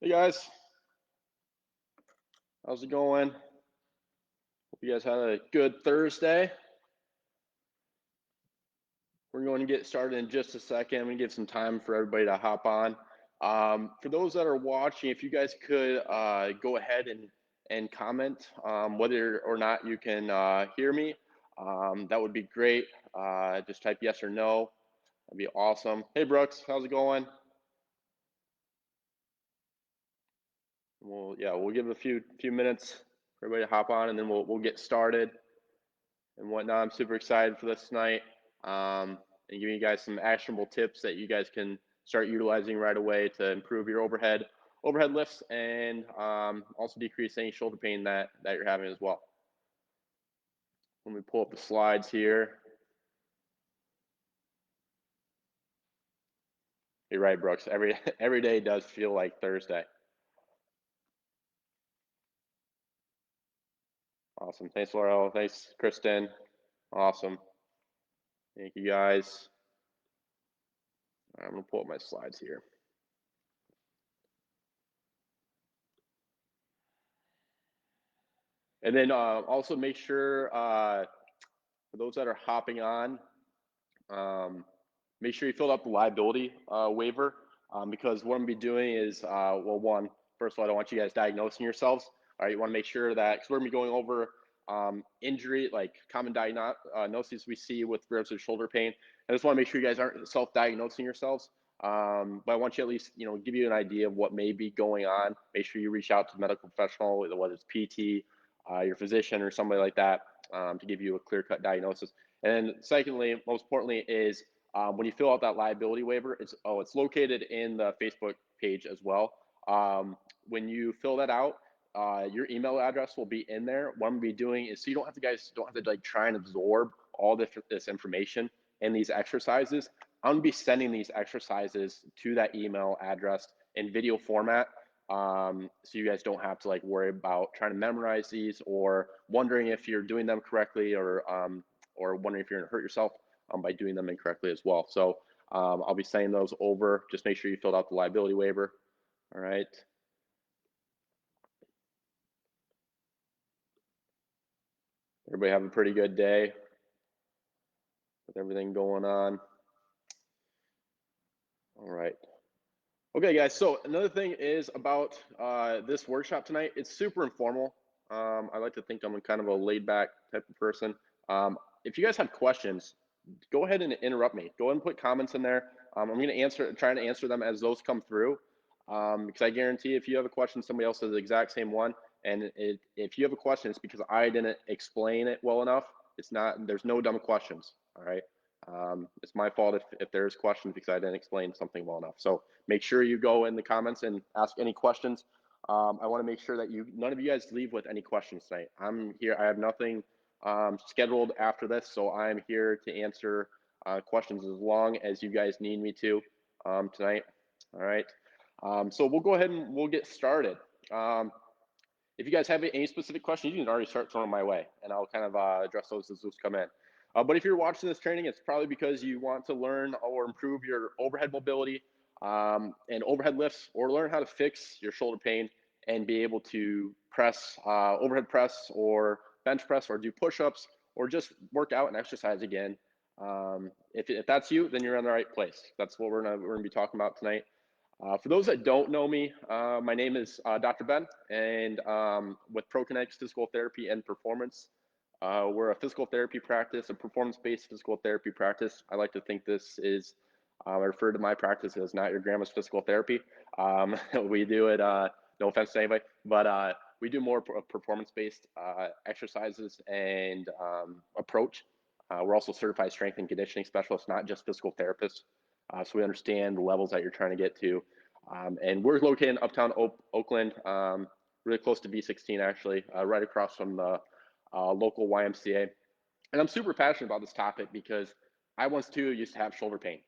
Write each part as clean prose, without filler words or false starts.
Hey guys, how's it going? Hope you guys had a good Thursday. We're going to get started in just a second. I'm going to give some time for everybody to hop on. For those that are watching, if you guys could go ahead and comment whether or not you can hear me, that would be great. Just type yes or no. That'd be awesome. Hey Brooks, how's it going? We'll give it a few minutes for everybody to hop on, and then we'll get started and whatnot. I'm super excited for this tonight, and giving you guys some actionable tips that you guys can start utilizing right away to improve your overhead lifts and also decrease any shoulder pain that you're having as well. Let me pull up the slides here. You're right, Brooks. Every day does feel like Thursday. Awesome. Thanks, Laurel. Thanks, Kristen. Awesome. Thank you, guys. All right, I'm going to pull up my slides here. And then also make sure, for those that are hopping on, make sure you fill out the liability waiver, because what I'm going to be doing is, well, first of all, I don't want you guys diagnosing yourselves. All right, you want to make sure that, because we're going to be going over injury, like common diagnoses we see with regards to shoulder pain. I just want to make sure you guys aren't self-diagnosing yourselves. But I want you at least, give you an idea of what may be going on. Make sure you reach out to a medical professional, whether it's PT, your physician, or somebody like that, to give you a clear-cut diagnosis. And then secondly, most importantly, is when you fill out that liability waiver, it's located in the Facebook page as well. When you fill that out, your email address will be in there. What I'm gonna be doing is, so you don't have to like try and absorb all this information and these exercises. I'm gonna be sending these exercises to that email address in video format. So you guys don't have to like worry about trying to memorize these or wondering if you're doing them correctly, or wondering if you're gonna hurt yourself by doing them incorrectly as well. So I'll be sending those over. Just make sure you filled out the liability waiver. All right. Everybody have a pretty good day with everything going on. All right. Okay, guys. So another thing is about this workshop tonight. It's super informal. I like to think I'm kind of a laid back type of person. If you guys have questions, go ahead and interrupt me. Go ahead and put comments in there. I'm going to try to answer them as those come through. Because I guarantee if you have a question, somebody else has the exact same one. And if you have a question, it's because I didn't explain it well enough. There's no dumb questions. All right. It's my fault if there's questions because I didn't explain something well enough. So make sure you go in the comments and ask any questions. I want to make sure that none of you guys leave with any questions tonight. I'm here. I have nothing scheduled after this, so I'm here to answer questions as long as you guys need me to tonight. All right. So we'll go ahead and we'll get started. If you guys have any specific questions, you can already start throwing my way, and I'll kind of address those as those come in. But if you're watching this training, it's probably because you want to learn or improve your overhead mobility and overhead lifts, or learn how to fix your shoulder pain and be able to press, overhead press, or bench press, or do push-ups, or just work out and exercise again. If that's you, then you're in the right place. That's what we're gonna be talking about tonight. For those that don't know me, my name is Dr. Ben, and with Pro+Kinetix Physical Therapy and Performance, we're a physical therapy practice, a performance-based physical therapy practice. I like to think this is, I refer to my practice as not your grandma's physical therapy. We do it, no offense to anybody, but we do more performance-based exercises and approach. We're also certified strength and conditioning specialists, not just physical therapists. So we understand the levels that you're trying to get to. And we're located in Uptown Oakland, really close to V16, actually, right across from the local YMCA. And I'm super passionate about this topic because I once too used to have shoulder pain.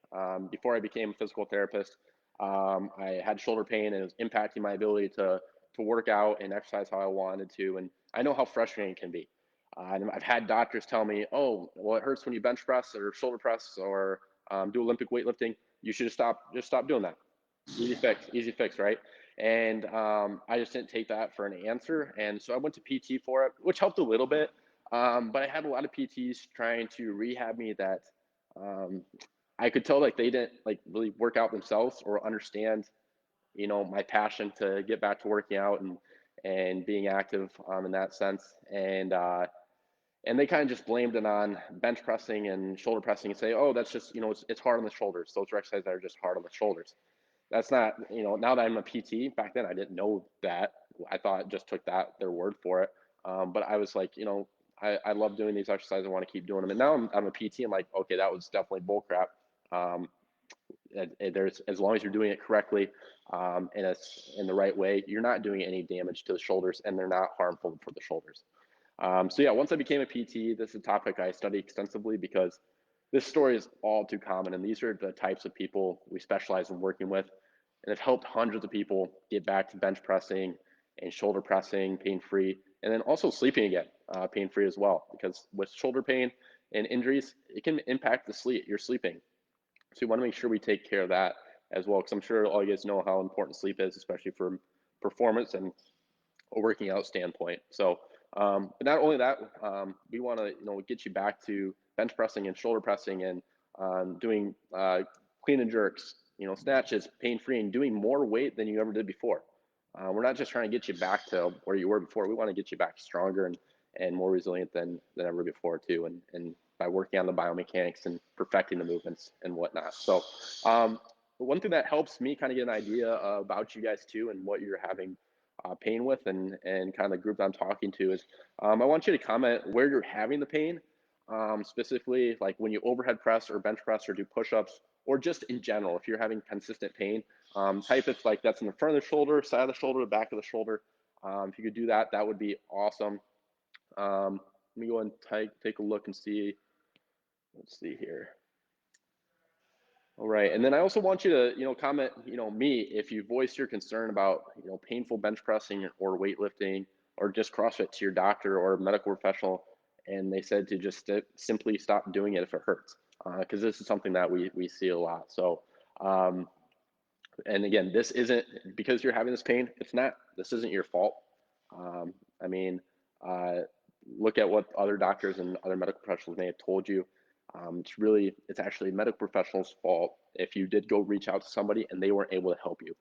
Before I became a physical therapist, I had shoulder pain, and it was impacting my ability to work out and exercise how I wanted to. And I know how frustrating it can be. And I've had doctors tell me, oh, well, it hurts when you bench press or shoulder press or do Olympic weightlifting. You should just stop doing that. easy fix, right? And I just didn't take that for an answer, and so I went to PT for it, which helped a little bit. But I had a lot of PTs trying to rehab me that um, I could tell like they didn't like really work out themselves or understand, my passion to get back to working out and being active in that sense. And they kind of just blamed it on bench pressing and shoulder pressing and say, oh, that's just, it's hard on the shoulders. Those are exercises that are just hard on the shoulders. That's not, now that I'm a PT, back then I didn't know that. I thought just took their word for it. But I was like, I love doing these exercises. I want to keep doing them. And now I'm a PT. I'm like, okay, that was definitely bullcrap. Um, there's, as long as you're doing it correctly, and it's in the right way, you're not doing any damage to the shoulders, and they're not harmful for the shoulders. So yeah, once I became a PT, this is a topic I study extensively because this story is all too common, and these are the types of people we specialize in working with, and have helped hundreds of people get back to bench pressing and shoulder pressing pain-free, and then also sleeping again pain-free as well. Because with shoulder pain and injuries, it can impact the sleep. You're sleeping, so we want to make sure we take care of that as well. Because I'm sure all you guys know how important sleep is, especially for performance and a working out standpoint. So, but not only that, we want to get you back to bench pressing and shoulder pressing and doing clean and jerks, snatches, pain free, and doing more weight than you ever did before. We're not just trying to get you back to where you were before. We want to get you back stronger and more resilient than ever before too. And by working on the biomechanics and perfecting the movements and whatnot. So, one thing that helps me kind of get an idea about you guys too and what you're having pain with and kind of the group that I'm talking to is I want you to comment where you're having the pain, specifically like when you overhead press or bench press or do push-ups, or just in general if you're having consistent pain. Type if like that's in the front of the shoulder, side of the shoulder, the back of the shoulder. If you could do that, that would be awesome. Let me go and take a look and see. Let's see here. All right, and then I also want you to, comment, me if you voice your concern about, painful bench pressing or weightlifting or just CrossFit to your doctor or medical professional, and they said to just simply stop doing it if it hurts, because this is something that we see a lot. So, and again, this isn't because you're having this pain. It's not. This isn't your fault. I mean, uh, look at what other doctors and other medical professionals may have told you. It's actually medical professionals' fault if you did go reach out to somebody and they weren't able to help you.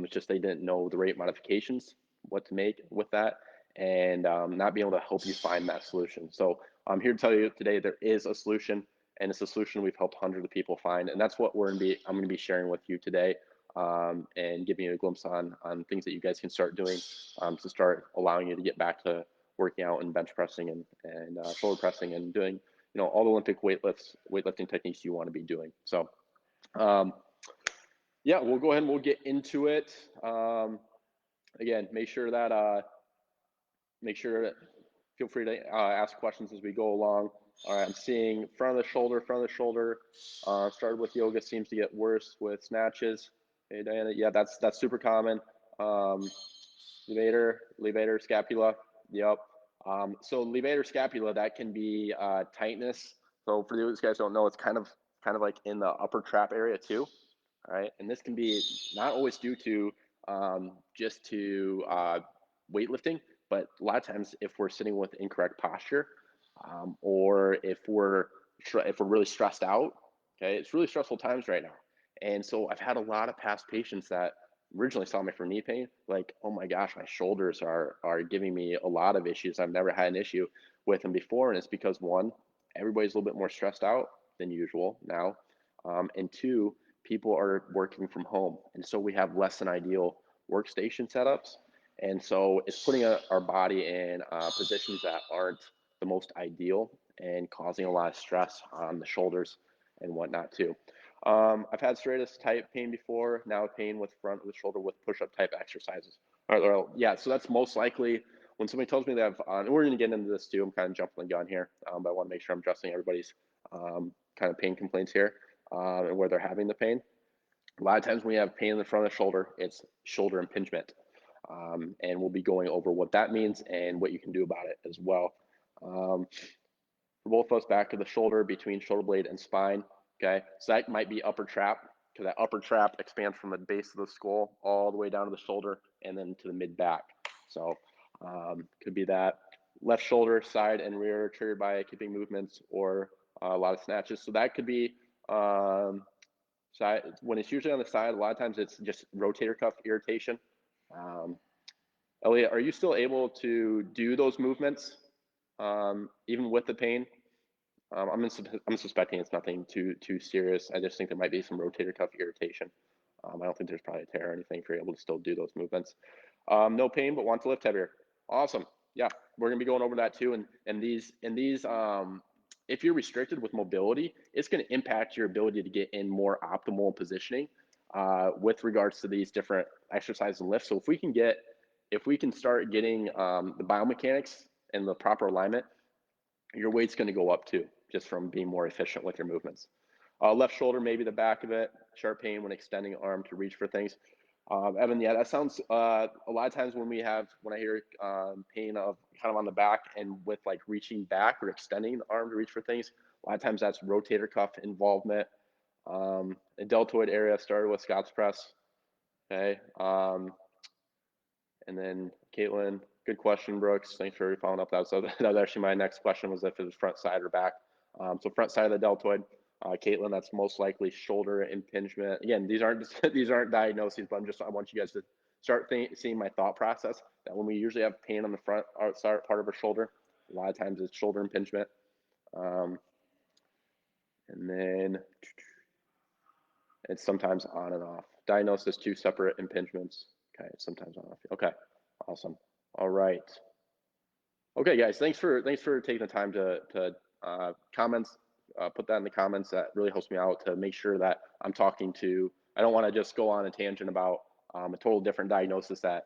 It's just they didn't know the right modifications, what to make with that, and not be able to help you find that solution. So I'm here to tell you today there is a solution, and it's a solution we've helped hundreds of people find, and that's what I'm going to be sharing with you today, and giving you a glimpse on things that you guys can start doing to start allowing you to get back to working out and bench pressing and shoulder pressing and doing all the Olympic weightlifting techniques you want to be doing. So yeah, we'll go ahead and we'll get into it. Again, make sure feel free to ask questions as we go along. All right, I'm seeing front of the shoulder. Started with yoga, seems to get worse with snatches. Hey, Diana, yeah, that's super common. Levator scapula, yep. So levator scapula, that can be tightness. So for those guys who don't know, it's kind of like in the upper trap area too. All right, and this can be not always due to just to weightlifting, but a lot of times if we're sitting with incorrect posture, or if we're really stressed out. Okay, it's really stressful times right now, and so I've had a lot of past patients that originally saw me for knee pain, like, oh my gosh, my shoulders are giving me a lot of issues. I've never had an issue with them before, and it's because one, everybody's a little bit more stressed out than usual now, and two, people are working from home, and so we have less than ideal workstation setups, and so it's putting our body in positions that aren't the most ideal and causing a lot of stress on the shoulders and whatnot too. I've had serratus type pain before, now pain with front of the shoulder with push-up type exercises. Yeah, so that's most likely when somebody tells me they have, and we're going to get into this too, I'm kind of jumping the gun here, but I want to make sure I'm addressing everybody's kind of pain complaints here and where they're having the pain. A lot of times when you have pain in the front of the shoulder, it's shoulder impingement. And we'll be going over what that means and what you can do about it as well. For both of us, back to the shoulder between shoulder blade and spine. Okay, so that might be upper trap. because that upper trap expands from the base of the skull all the way down to the shoulder and then to the mid back. So could be that left shoulder, side and rear, triggered by keeping movements or a lot of snatches. So that could be side. When it's usually on the side, a lot of times it's just rotator cuff irritation. Elliot, are you still able to do those movements even with the pain? I'm suspecting it's nothing too serious. I just think there might be some rotator cuff irritation. I don't think there's probably a tear or anything for you able to still do those movements. No pain, but want to lift heavier. Awesome. Yeah, we're gonna be going over that too. And these if you're restricted with mobility, it's gonna impact your ability to get in more optimal positioning with regards to these different exercises and lifts. So if we can start getting the biomechanics and the proper alignment, your weight's going to go up too, just from being more efficient with your movements. Left shoulder, maybe the back of it, sharp pain when extending arm to reach for things. Evan, yeah, that sounds, a lot of times when I hear pain of kind of on the back and with like reaching back or extending the arm to reach for things, a lot of times that's rotator cuff involvement. The deltoid area started with Scott's press. Okay. And then Caitlin, good question, Brooks. Thanks for following up. That was actually my next question, was if it was front side or back. So front side of the deltoid. Caitlin, that's most likely shoulder impingement. Again, these aren't diagnoses, but I want you guys to start seeing my thought process, that when we usually have pain on the front part of our shoulder, a lot of times it's shoulder impingement. And then it's sometimes on and off. Diagnosis, 2 separate impingements. Okay, sometimes on and off. Okay, awesome. All right. Okay, guys, thanks for taking the time to comments. Put that in the comments. That really helps me out to make sure that I'm talking to. I don't want to just go on a tangent about a total different diagnosis. That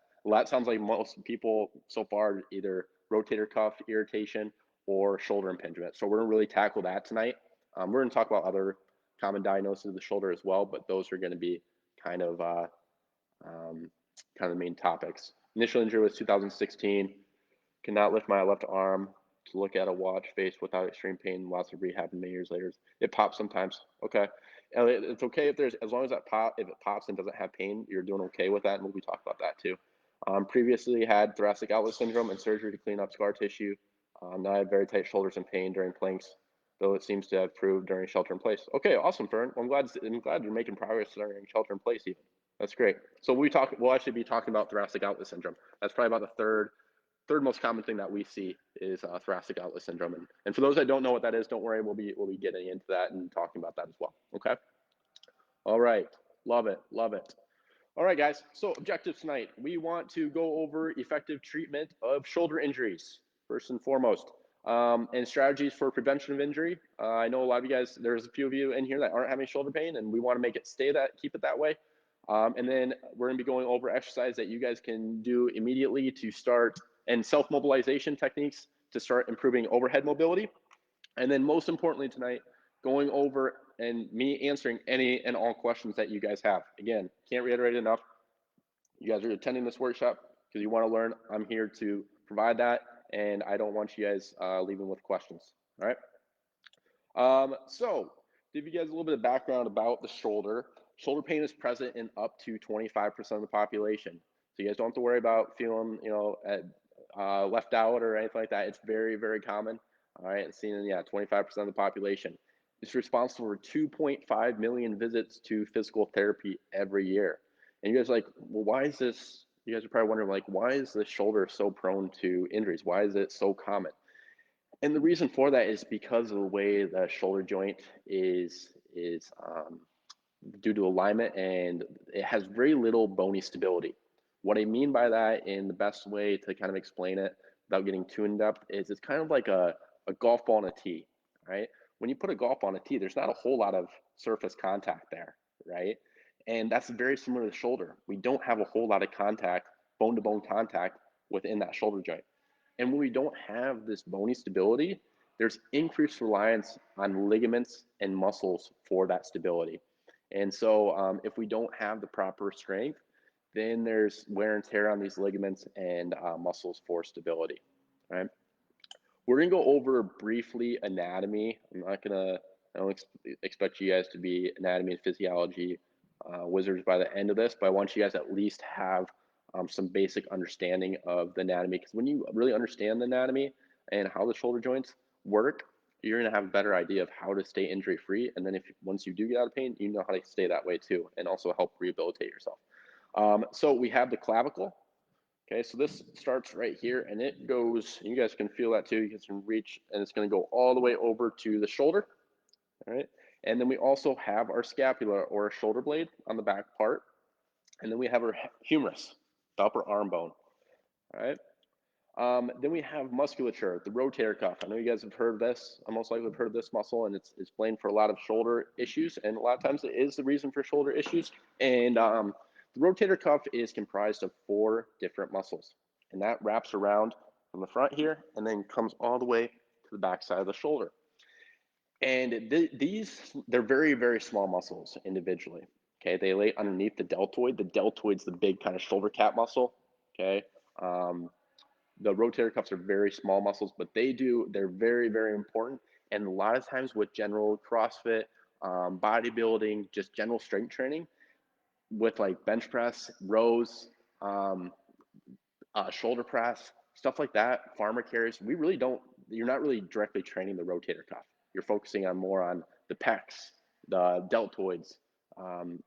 sounds like most people so far, either rotator cuff irritation or shoulder impingement. So we're gonna really tackle that tonight. We're gonna talk about other common diagnoses of the shoulder as well, but those are gonna be kind of the main topics. Initial injury was 2016. Cannot lift my left arm to look at a watch face without extreme pain. Lots of rehab many years later. It pops sometimes. Okay. Elliot, it's okay as long as if it pops and doesn't have pain, you're doing okay with that. And we'll be talking about that too. Previously had thoracic outlet syndrome and surgery to clean up scar tissue. Now I have very tight shoulders and pain during planks, though it seems to have improved during shelter in place. Okay, awesome, Fern. Well, I'm glad you're making progress during shelter in place even. That's great. So we'll actually be talking about thoracic outlet syndrome. That's probably about the third most common thing that we see is thoracic outlet syndrome. And for those that don't know what that is, don't worry, we'll be getting into that and talking about that as well. Okay. All right. Love it. Love it. All right, guys. So objectives tonight, we want to go over effective treatment of shoulder injuries first and foremost, and strategies for prevention of injury. I know a lot of you guys. There's a few of you in here that aren't having shoulder pain, and we want to make it keep it that way. And then we're going to be going over exercise that you guys can do immediately to start, and self-mobilization techniques to start improving overhead mobility. And then most importantly tonight, going over and me answering any and all questions that you guys have. Again, can't reiterate it enough. You guys are attending this workshop because you want to learn. I'm here to provide that, and I don't want you guys leaving with questions. All right. So give you guys a little bit of background about the shoulder. Shoulder pain is present in up to 25% of the population. So you guys don't have to worry about feeling, left out or anything like that. It's very, very common. All right, and seen in 25% of the population. It's responsible for 2.5 million visits to physical therapy every year. And you guys are like, well, why is this? You guys are probably wondering, like, why is the shoulder so prone to injuries? Why is it so common? And the reason for that is because of the way the shoulder joint is due to alignment, and it has very little bony stability. What I mean by that, in the best way to kind of explain it without getting too in depth, is it's kind of like a golf ball on a tee, right? When you put a golf ball on a tee, there's not a whole lot of surface contact there, right? And that's very similar to the shoulder. We don't have a whole lot of contact, bone-to-bone contact within that shoulder joint. And when we don't have this bony stability, there's increased reliance on ligaments and muscles for that stability. And so if we don't have the proper strength, then there's wear and tear on these ligaments and muscles for stability, right? We're gonna go over briefly anatomy. I don't expect you guys to be anatomy and physiology wizards by the end of this, but I want you guys at least have some basic understanding of the anatomy, because when you really understand the anatomy and how the shoulder joints work, you're going to have a better idea of how to stay injury free. And then once you do get out of pain, you know how to stay that way too, and also help rehabilitate yourself. So we have the clavicle. Okay, so this starts right here, and it goes, you guys can feel that too, you can reach, and it's going to go all the way over to the shoulder. All right, and then we also have our scapula or shoulder blade on the back part, and then we have our humerus, the upper arm bone. All right, then we have musculature, the rotator cuff. I know you guys have heard of this. I most likely have heard of this muscle, and it's blamed for a lot of shoulder issues, and a lot of times it is the reason for shoulder issues. And the rotator cuff is comprised of 4 different muscles, and that wraps around from the front here and then comes all the way to the back side of the shoulder. And they're very, very small muscles individually. Okay, they lay underneath the deltoid. The deltoid's the big kind of shoulder cap muscle. Okay, the rotator cuffs are very small muscles, but they're very, very important. And a lot of times with general CrossFit, bodybuilding, just general strength training, with like bench press, rows, shoulder press, stuff like that, farmer carries, you're not really directly training the rotator cuff. You're focusing on more on the pecs, the deltoids,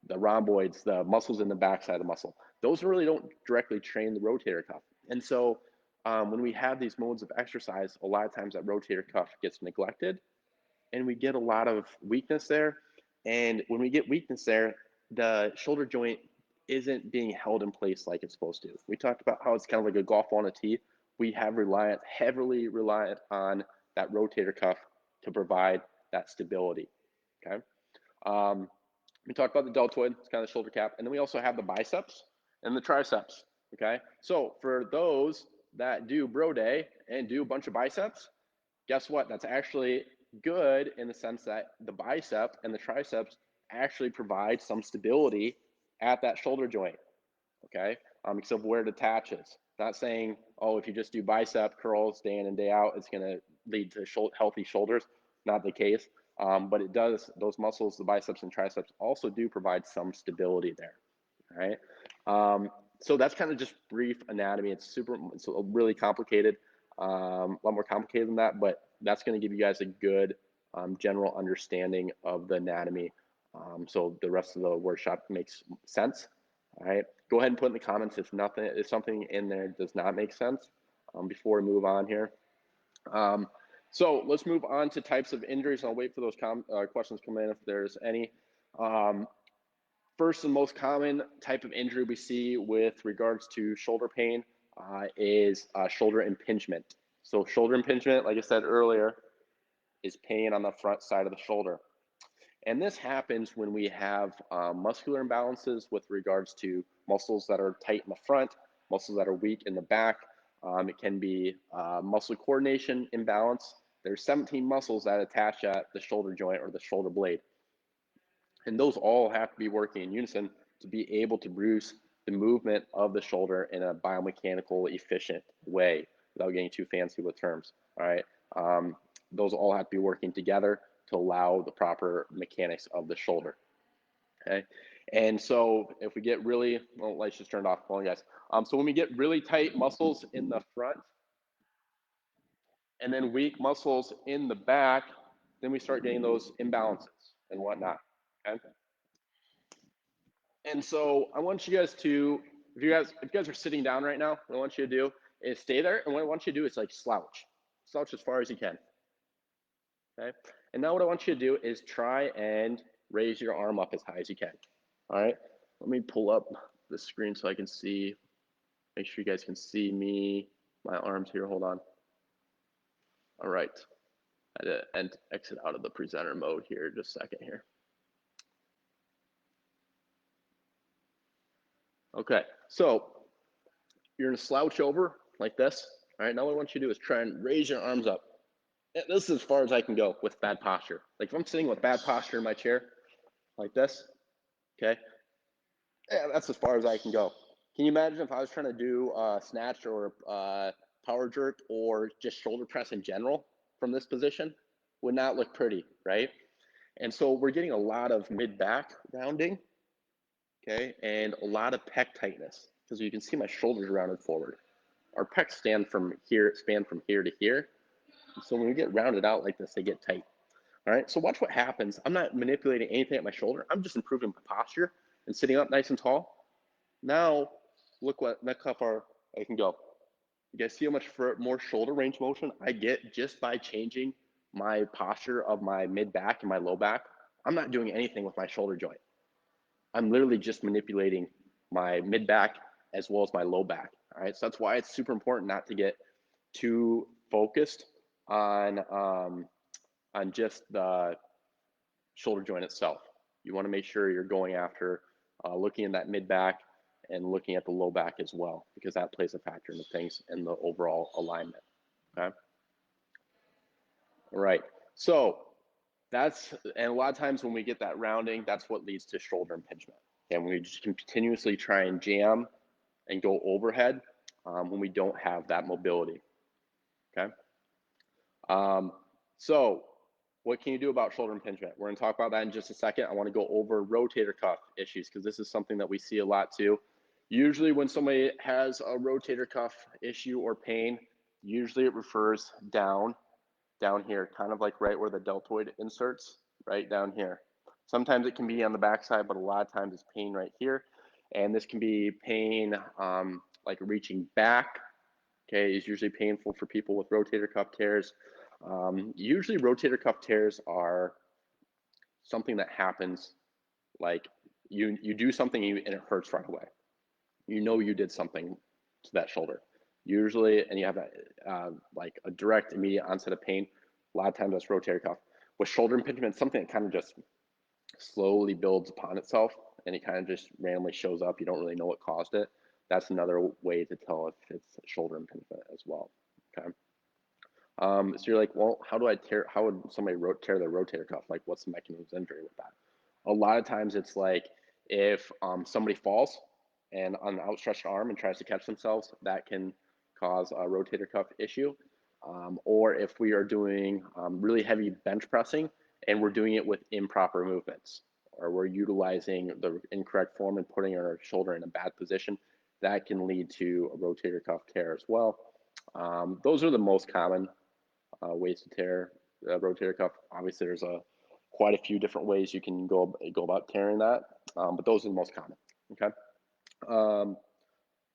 the rhomboids, the muscles in the backside of the muscle. Those really don't directly train the rotator cuff. And so when we have these modes of exercise, a lot of times that rotator cuff gets neglected, and we get a lot of weakness there. And when we get weakness there, the shoulder joint isn't being held in place like it's supposed to. We talked about how it's kind of like a golf ball on a tee. We have heavily reliant on that rotator cuff to provide that stability. Okay. We talked about the deltoid, it's kind of the shoulder cap, and then we also have the biceps and the triceps. Okay. So for those that do bro day and do a bunch of biceps, guess what? That's actually good in the sense that the bicep and the triceps actually provide some stability at that shoulder joint. Okay, because of where it attaches. Not saying, oh, if you just do bicep curls day in and day out, it's going to lead to healthy shoulders. Not the case, but it does. Those muscles, the biceps and triceps, also do provide some stability there. All right. So that's kind of just brief anatomy. It's really complicated, a lot more complicated than that, but that's going to give you guys a good general understanding of the anatomy. So the rest of the workshop makes sense. All right, go ahead and put in the comments if something in there does not make sense before we move on here. So let's move on to types of injuries. I'll wait for those questions to come in if there's any. First and most common type of injury we see with regards to shoulder pain is shoulder impingement. So shoulder impingement, like I said earlier, is pain on the front side of the shoulder. And this happens when we have muscular imbalances with regards to muscles that are tight in the front, muscles that are weak in the back. It can be muscle coordination imbalance. There's 17 muscles that attach at the shoulder joint or the shoulder blade. And those all have to be working in unison to be able to produce the movement of the shoulder in a biomechanical, efficient way without getting too fancy with terms. All right. Those all have to be working together to allow the proper mechanics of the shoulder. Okay. And so if we get really, well, lights just turned off. Hold on, guys. So when we get really tight muscles in the front and then weak muscles in the back, then we start getting those imbalances and whatnot. Okay. And so I want you guys to, if you guys are sitting down right now, what I want you to do is stay there. And what I want you to do is like slouch as far as you can. Okay. And now what I want you to do is try and raise your arm up as high as you can. All right. Let me pull up the screen so I can see, make sure you guys can see me, my arms here. Hold on. All right. I had to exit out of the presenter mode here just a second here. Okay. So you're going to slouch over like this. All right. Now what I want you to do is try and raise your arms up. This is as far as I can go with bad posture. Like if I'm sitting with bad posture in my chair, like this, okay, yeah, that's as far as I can go. Can you imagine if I was trying to do a snatch or power jerk or just shoulder press in general from this position? Would not look pretty, right? And so we're getting a lot of mid-back rounding okay, and a lot of pec tightness, because you can see my shoulders rounded forward. Our pecs span from here to here. So when we get rounded out like this, they get tight. All right, so watch what happens. I'm not manipulating anything at my shoulder. I'm just improving my posture and sitting up nice and tall. Now, look how far I can go. You guys see how much more shoulder range motion I get just by changing my posture of my mid back and my low back? I'm not doing anything with my shoulder joint. I'm literally just manipulating my mid back as well as my low back. All right, so that's why it's super important not to get too focused on just the shoulder joint itself. You want to make sure you're going after looking at that mid back and looking at the low back as well, because that plays a factor into things in the overall alignment. Okay. All right. So and a lot of times when we get that rounding, that's what leads to shoulder impingement. And we just continuously try and jam and go overhead when we don't have that mobility. Okay. So what can you do about shoulder impingement? We're going to talk about that in just a second. I want to go over rotator cuff issues, because this is something that we see a lot too. Usually when somebody has a rotator cuff issue or pain, usually it refers down here, kind of like right where the deltoid inserts, right down here. Sometimes it can be on the backside, but a lot of times it's pain right here. And this can be pain like reaching back, okay, is usually painful for people with rotator cuff tears. Usually rotator cuff tears are something that happens like you do something and it hurts right away. You know you did something to that shoulder. Usually, and you have that like a direct immediate onset of pain. A lot of times that's rotator cuff. With shoulder impingement, something that kind of just slowly builds upon itself and it kind of just randomly shows up. You don't really know what caused it. That's another way to tell if it's shoulder impingement as well. Okay. So you're like, well, how would somebody tear their rotator cuff? Like, what's the mechanism of injury with that? A lot of times it's like if somebody falls and on an outstretched arm and tries to catch themselves, that can cause a rotator cuff issue. Or if we are doing really heavy bench pressing and we're doing it with improper movements, or we're utilizing the incorrect form and putting our shoulder in a bad position, that can lead to a rotator cuff tear as well. Those are the most common ways to tear the rotator cuff. Obviously, there's quite a few different ways you can go about tearing that, but those are the most common. Okay.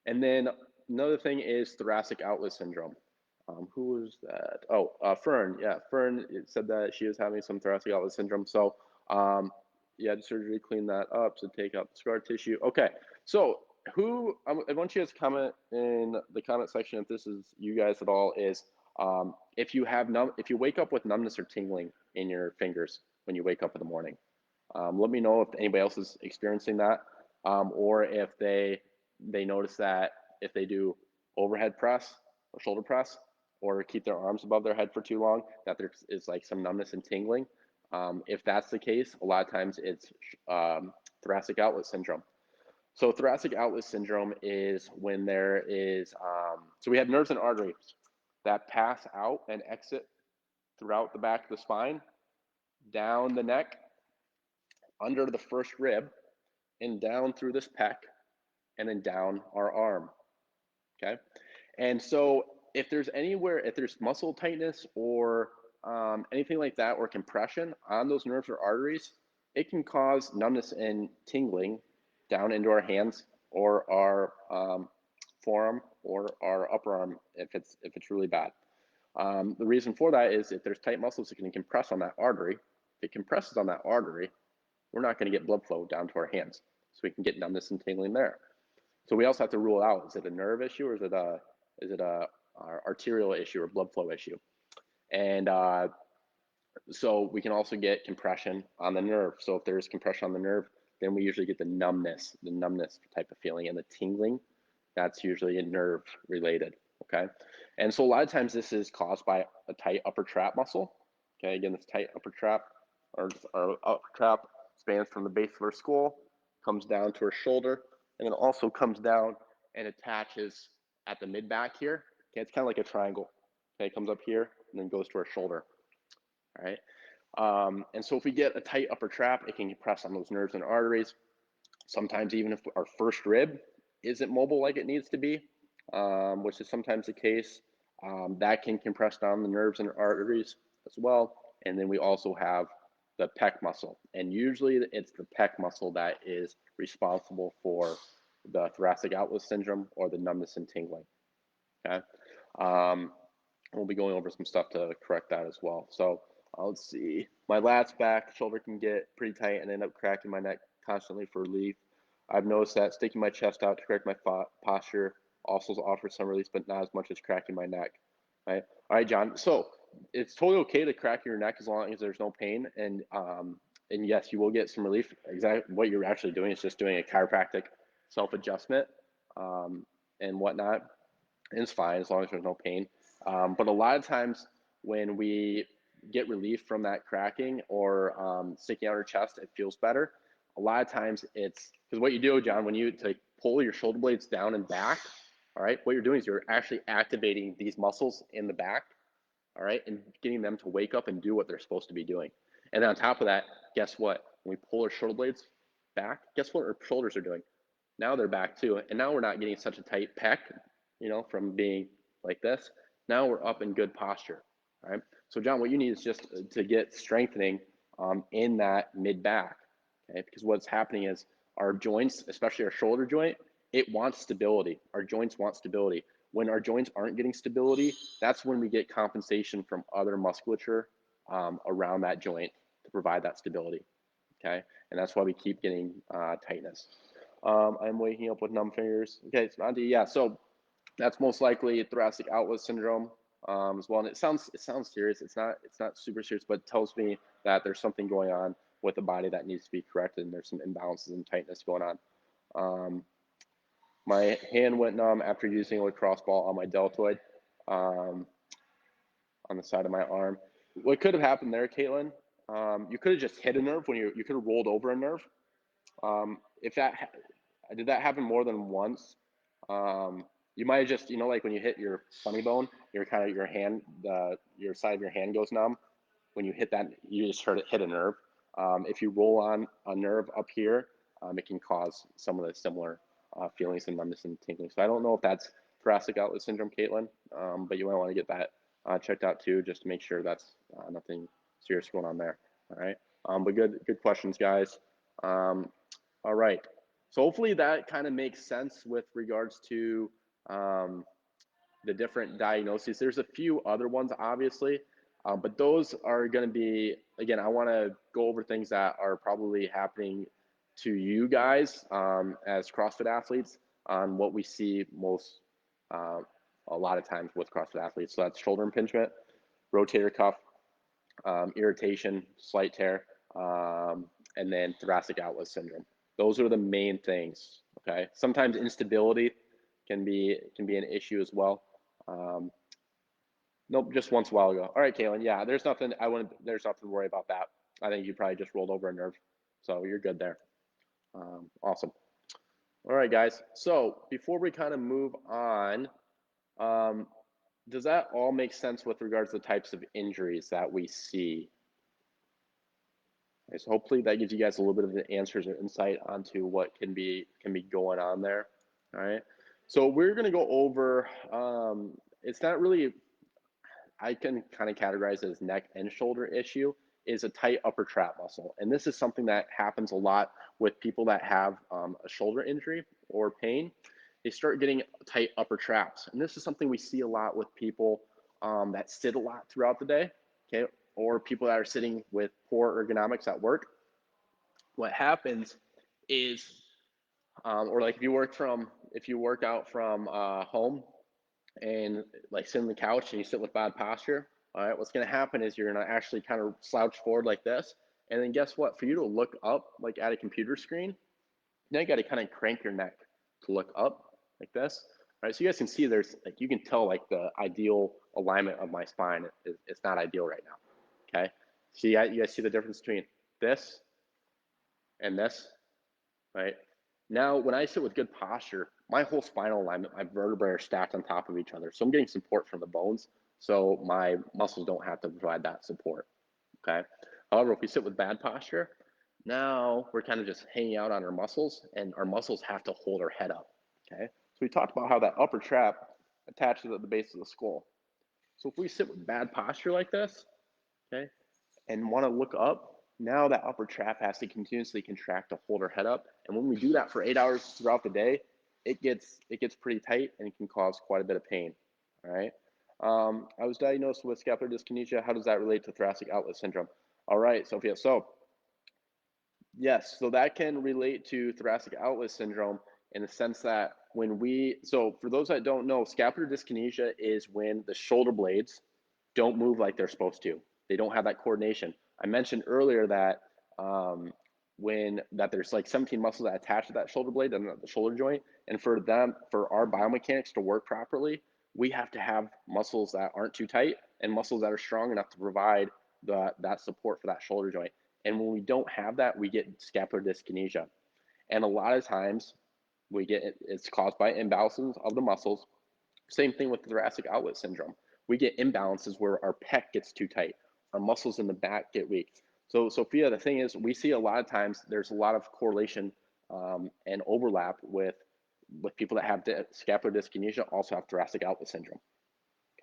And then another thing is thoracic outlet syndrome. Who was that? Oh, Fern. Yeah, Fern said that she was having some thoracic outlet syndrome. So you had surgery, clean that up, so take out the scar tissue. Okay, so I want you guys to comment in the comment section if this is you guys at all, is if you wake up with numbness or tingling in your fingers when you wake up in the morning. Let me know if anybody else is experiencing that, or if they notice that if they do overhead press or shoulder press or keep their arms above their head for too long, that there is like some numbness and tingling. If that's the case, a lot of times it's thoracic outlet syndrome. So thoracic outlet syndrome is when there is, so we have nerves and arteries that pass out and exit throughout the back of the spine, down the neck, under the first rib, and down through this pec, and then down our arm, okay? And so if there's muscle tightness or anything like that, or compression on those nerves or arteries, it can cause numbness and tingling down into our hands or our forearm or our upper arm if it's really bad. The reason for that is if there's tight muscles, it can compress on that artery. If it compresses on that artery, we're not going to get blood flow down to our hands, so we can get numbness and tingling there. So we also have to rule out, is it a nerve issue, or is it a arterial issue or blood flow issue? And so we can also get compression on the nerve. So if there's compression on the nerve, then we usually get the numbness type of feeling, and the tingling, that's usually a nerve related, okay? And so a lot of times this is caused by a tight upper trap muscle, okay? Again, this tight upper trap, or upper trap spans from the base of our skull, comes down to our shoulder, and then also comes down and attaches at the mid back here, okay? It's kind of like a triangle, okay? It comes up here and then goes to our shoulder, all right? And so if we get a tight upper trap, it can compress on those nerves and arteries. Sometimes even if our first rib isn't mobile like it needs to be, which is sometimes the case, that can compress down the nerves and arteries as well. And then we also have the pec muscle. And usually it's the pec muscle that is responsible for the thoracic outlet syndrome or the numbness and tingling. Okay. We'll be going over some stuff to correct that as well. So let's see. My lats back shoulder can get pretty tight and end up cracking my neck constantly for relief. I've noticed that sticking my chest out to correct my posture also offers some release, but not as much as cracking my neck. Right. All right, John. So it's totally okay to crack your neck as long as there's no pain. And yes, you will get some relief. Exactly what you're actually doing is just doing a chiropractic self-adjustment and whatnot. And it's fine as long as there's no pain. But a lot of times when we get relief from that cracking or sticking out our chest, it feels better. A lot of times it's because what you do, John, when you pull your shoulder blades down and back, all right, what you're doing is you're actually activating these muscles in the back, all right, and getting them to wake up and do what they're supposed to be doing. And then on top of that, guess what? When we pull our shoulder blades back, guess what our shoulders are doing? Now they're back too. And now we're not getting such a tight pec, from being like this. Now we're up in good posture, all right? So John, what you need is just to get strengthening in that mid back, okay? Because what's happening is our joints, especially our shoulder joint, it wants stability. Our joints want stability. When our joints aren't getting stability, that's when we get compensation from other musculature around that joint to provide that stability, okay? And that's why we keep getting tightness. I'm waking up with numb fingers. Okay, so Andy, yeah, so that's most likely thoracic outlet syndrome as well. And it sounds serious. It's not super serious, but it tells me that there's something going on with the body that needs to be corrected, and there's some imbalances and tightness going on. My hand went numb after using a lacrosse ball on my deltoid on the side of my arm. What could have happened there, Caitlin? You could have just hit a nerve when you could have rolled over a nerve. If that did that happen more than once, you might have just, like when you hit your funny bone, your hand, your side of your hand goes numb. When you hit that, you just hit a nerve. If you roll on a nerve up here, it can cause some of the similar feelings and numbness and tingling. So I don't know if that's thoracic outlet syndrome, Caitlin, but you might want to get that checked out too, just to make sure that's nothing serious going on there. All right. But good questions, guys. All right. So hopefully that kind of makes sense with regards to the different diagnoses. There's a few other ones, obviously, but those are going to be, again, I want to go over things that are probably happening to you guys as CrossFit athletes on what we see most, a lot of times with CrossFit athletes. So that's shoulder impingement, rotator cuff, irritation, slight tear, and then thoracic outlet syndrome. Those are the main things, okay? Sometimes instability can be an issue as well. Nope, just once a while ago. All right, Kaylin, yeah, there's nothing to worry about that. I think you probably just rolled over a nerve, so you're good there. Awesome. All right, guys, so before we kind of move on, does that all make sense with regards to the types of injuries that we see? Okay, so hopefully that gives you guys a little bit of the answers or insight onto what can be going on there. All right. So we're going to go over, it's not really, I can kind of categorize it as neck and shoulder issue, is a tight upper trap muscle. And this is something that happens a lot with people that have a shoulder injury or pain. They start getting tight upper traps. And this is something we see a lot with people that sit a lot throughout the day, okay, or people that are sitting with poor ergonomics at work. What happens is, or like if you work out from home and like sit on the couch and you sit with bad posture, all right, what's going to happen is you're going to actually kind of slouch forward like this. And then guess what? For you to look up like at a computer screen, now you got to kind of crank your neck to look up like this. All right, so you guys can see there's like, you can tell like the ideal alignment of my spine it's not ideal right now. Okay, see, you guys see the difference between this and this, right? Now, when I sit with good posture, my whole spinal alignment, my vertebrae are stacked on top of each other. So I'm getting support from the bones. So my muscles don't have to provide that support, okay? However, if we sit with bad posture, Now we're kind of just hanging out on our muscles, and our muscles have to hold our head up, okay? So we talked about how that upper trap attaches at the base of the skull. So if we sit with bad posture like this, okay, and want to look up, now that upper trap has to continuously contract to hold our head up. And when we do that for 8 hours throughout the day, it gets pretty tight and it can cause quite a bit of pain. All right. I was diagnosed with scapular dyskinesia. How does that relate to thoracic outlet syndrome? All right, Sophia. So yes, so that can relate to thoracic outlet syndrome in the sense that so for those that don't know, scapular dyskinesia is when the shoulder blades don't move like they're supposed to. They don't have that coordination. I mentioned earlier that that there's like 17 muscles that attach to that shoulder blade and the shoulder joint, and for our biomechanics to work properly, we have to have muscles that aren't too tight and muscles that are strong enough to provide that support for that shoulder joint. And when we don't have that, we get scapular dyskinesia. And a lot of times it's caused by imbalances of the muscles. Same thing with thoracic outlet syndrome. We get imbalances where our pec gets too tight, our muscles in the back get weak. So Sophia, the thing is, we see a lot of times there's a lot of correlation and overlap with people that have scapular dyskinesia also have thoracic outlet syndrome.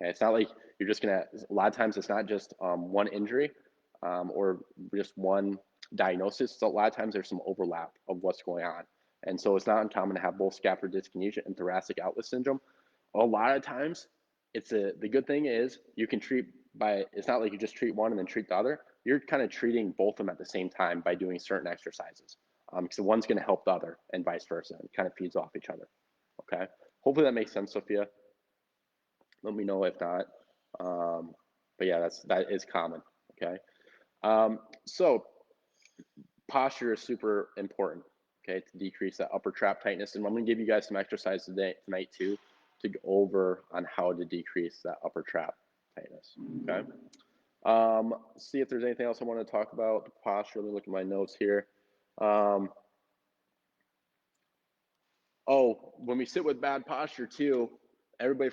Okay, it's not like you're just gonna. A lot of times, it's not just one injury or just one diagnosis. So a lot of times, there's some overlap of what's going on, and so it's not uncommon to have both scapular dyskinesia and thoracic outlet syndrome. A lot of times, the good thing is you can treat by. It's not like you just treat one and then treat the other. You're kind of treating both of them at the same time by doing certain exercises. Because one's going to help the other, and vice versa. It kind of feeds off each other. Okay. Hopefully that makes sense, Sophia. Let me know if not. But yeah, that is common. Okay. So posture is super important. Okay, to decrease that upper trap tightness, and I'm going to give you guys some exercise tonight too, to go over on how to decrease that upper trap tightness. Okay. See if there's anything else I want to talk about the posture. Let me look at my notes here. When we sit with bad posture too, everybody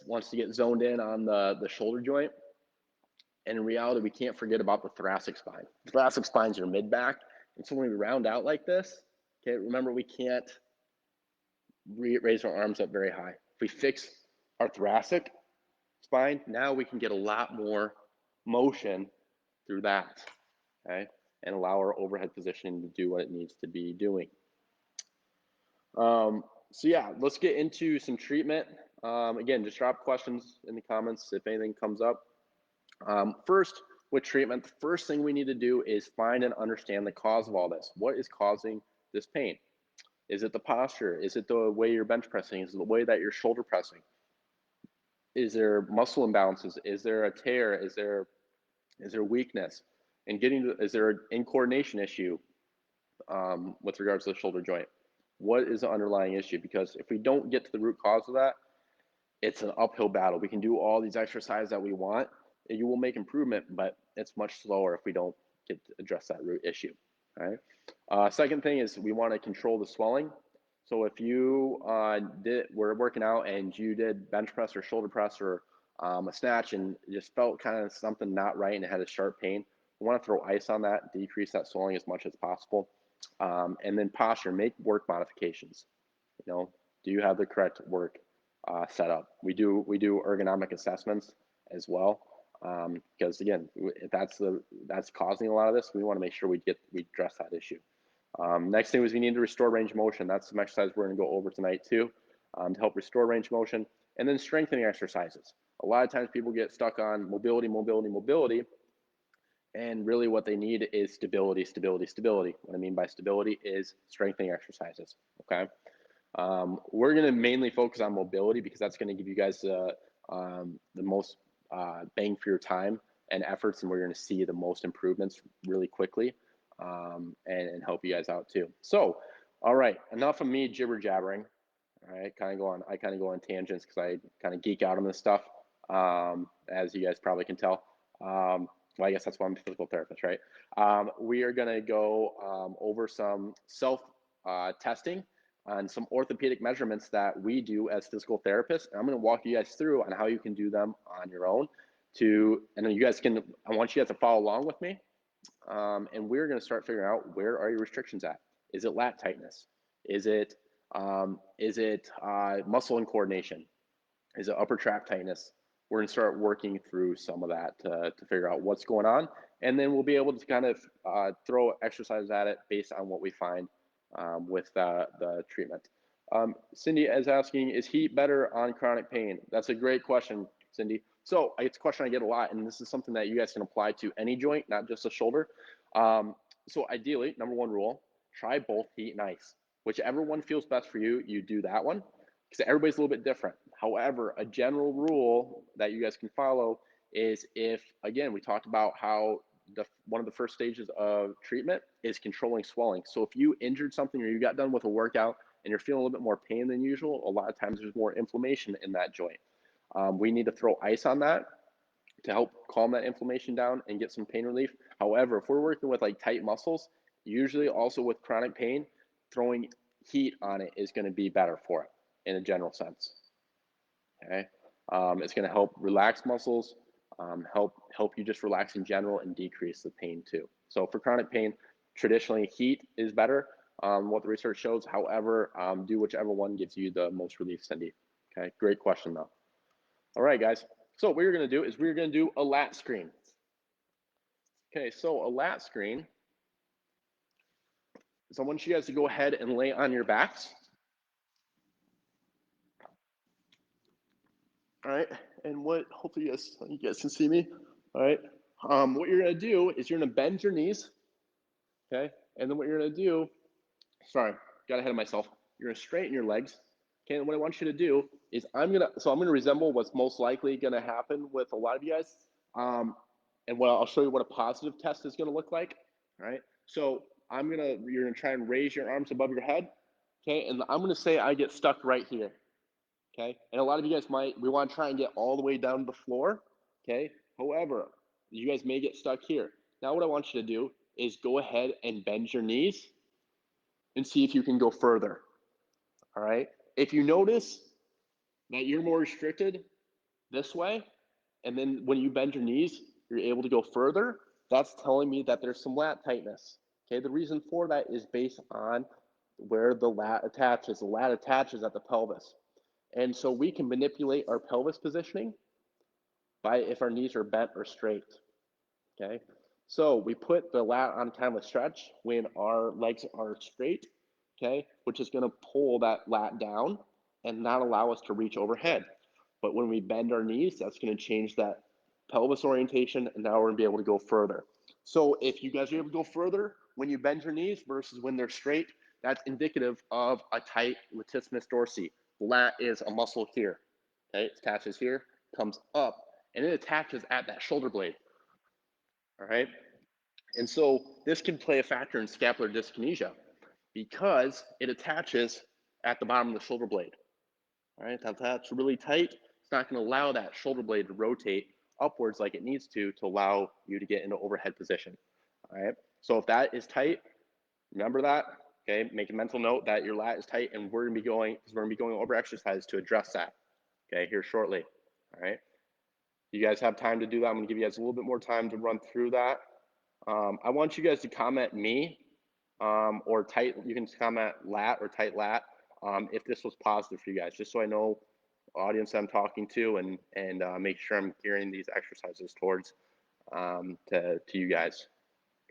wants to get zoned in on the shoulder joint. And in reality, we can't forget about the thoracic spine. The thoracic spine is your mid-back. And so when we round out like this, okay, remember we can't raise our arms up very high. If we fix our thoracic spine, now we can get a lot more motion through that, okay, and allow our overhead positioning to do what it needs to be doing. So yeah, let's get into some treatment. Again, just drop questions in the comments if anything comes up. First, with treatment, the first thing we need to do is find and understand the cause of all this. What is causing this pain? Is it the posture? Is it the way you're bench pressing? Is it the way that you're shoulder pressing? Is there muscle imbalances? Is there a tear? Is there weakness? And is there an incoordination issue with regards to the shoulder joint? What is the underlying issue? Because if we don't get to the root cause of that, it's an uphill battle. We can do all these exercises that we want. You will make improvement, but it's much slower if we don't get to address that root issue. All right. Second thing is we want to control the swelling. So if you were working out and you did bench press or shoulder press or a snatch and just felt kind of something not right and it had a sharp pain, we want to throw ice on that, decrease that swelling as much as possible. And then posture, make work modifications. Do you have the correct work set up? We do ergonomic assessments as well, because again, if that's causing a lot of this, we want to make sure we address that issue. Next thing is we need to restore range of motion. That's some exercise we're going to go over tonight too, to help restore range of motion. And then strengthening exercises. A lot of times people get stuck on mobility, and really what they need is stability. What I mean by stability is strengthening exercises, okay? We're going to mainly focus on mobility because that's going to give you guys the most bang for your time and efforts, and we're going to see the most improvements really quickly, and help you guys out too. So, all right, enough of me jibber jabbering. All right, I kind of go on tangents because I kind of geek out on this stuff, as you guys probably can tell. Well, I guess that's why I'm a physical therapist, right? We are going to go over some self testing on some orthopedic measurements that we do as physical therapists. And I'm going to walk you guys through on how you can do them on your own. I want you guys to follow along with me. and we're going to start figuring out, where are your restrictions at? Is it lat tightness? Is it muscle and coordination? Is it upper trap tightness? We're going to start working through some of that to figure out what's going on, and then we'll be able to kind of throw exercises at it based on what we find with the treatment. Cindy is asking, is heat better on chronic pain? That's a great question, Cindy. So it's a question I get a lot, and this is something that you guys can apply to any joint, not just the shoulder. So ideally, number one rule, try both heat and ice. Whichever one feels best for you, you do that one, because everybody's a little bit different. However, a general rule that you guys can follow is, if, again, we talked about how one of the first stages of treatment is controlling swelling. So if you injured something or you got done with a workout and you're feeling a little bit more pain than usual, a lot of times there's more inflammation in that joint. We need to throw ice on that to help calm that inflammation down and get some pain relief. However, if we're working with like tight muscles, usually also with chronic pain, throwing heat on it is going to be better for it in a general sense. Okay, it's going to help relax muscles, help you just relax in general and decrease the pain too. So for chronic pain, traditionally heat is better, what the research shows. However, do whichever one gives you the most relief, Cindy. Okay, great question though. All right, guys. So what we're going to do is we're going to do a lat screen. Okay, so a lat screen. So I want you guys to go ahead and lay on your backs. All right, and what, hopefully you guys can see me. All right, what you're going to do is you're going to bend your knees. Okay, and then what you're going to do, sorry, got ahead of myself. You're going to straighten your legs. Okay, and what I want you to do is I'm going to resemble what's most likely going to happen with a lot of you guys. And I'll show you what a positive test is going to look like. All right. So you're going to try and raise your arms above your head. Okay. And I'm going to say I get stuck right here. Okay. And a lot of you guys we want to try and get all the way down to the floor. Okay. However, you guys may get stuck here. Now, what I want you to do is go ahead and bend your knees and see if you can go further. All right. If you notice that you're more restricted this way, and then when you bend your knees, you're able to go further, that's telling me that there's some lat tightness. Okay, the reason for that is based on where the lat attaches. The lat attaches at the pelvis. And so we can manipulate our pelvis positioning by if our knees are bent or straight. Okay, so we put the lat on kind of a stretch when our legs are straight, okay, which is going to pull that lat down and not allow us to reach overhead. But when we bend our knees, that's going to change that pelvis orientation, and now we're going to be able to go further. So if you guys are able to go further when you bend your knees versus when they're straight, that's indicative of a tight latissimus dorsi. Lat is a muscle here. Okay, it attaches here, comes up, and it attaches at that shoulder blade. All right, and so this can play a factor in scapular dyskinesia because it attaches at the bottom of the shoulder blade. All right, that's really tight. It's not going to allow that shoulder blade to rotate upwards like it needs to allow you to get into overhead position. All right, so if that is tight, remember that. Okay, make a mental note that your lat is tight, and we're going to be going over exercise to address that. Okay, here shortly. All right, you guys have time to do that. I'm going to give you guys a little bit more time to run through that. I want you guys to comment me or tight. You can comment lat or tight lat if this was positive for you guys, just so I know audience I'm talking to, and make sure I'm gearing these exercises towards to you guys.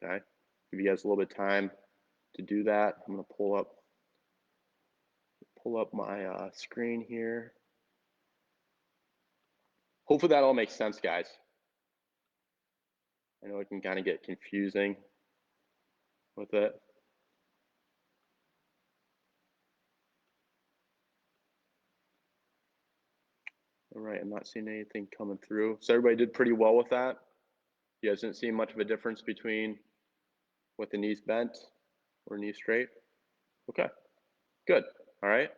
Okay, give you guys a little bit of time to do that. I'm gonna pull up my screen here. Hopefully that all makes sense, guys. I know it can kind of get confusing with it. All right, I'm not seeing anything coming through. So everybody did pretty well with that. You guys didn't see much of a difference between with the knees bent or knees straight? Okay, good. All right,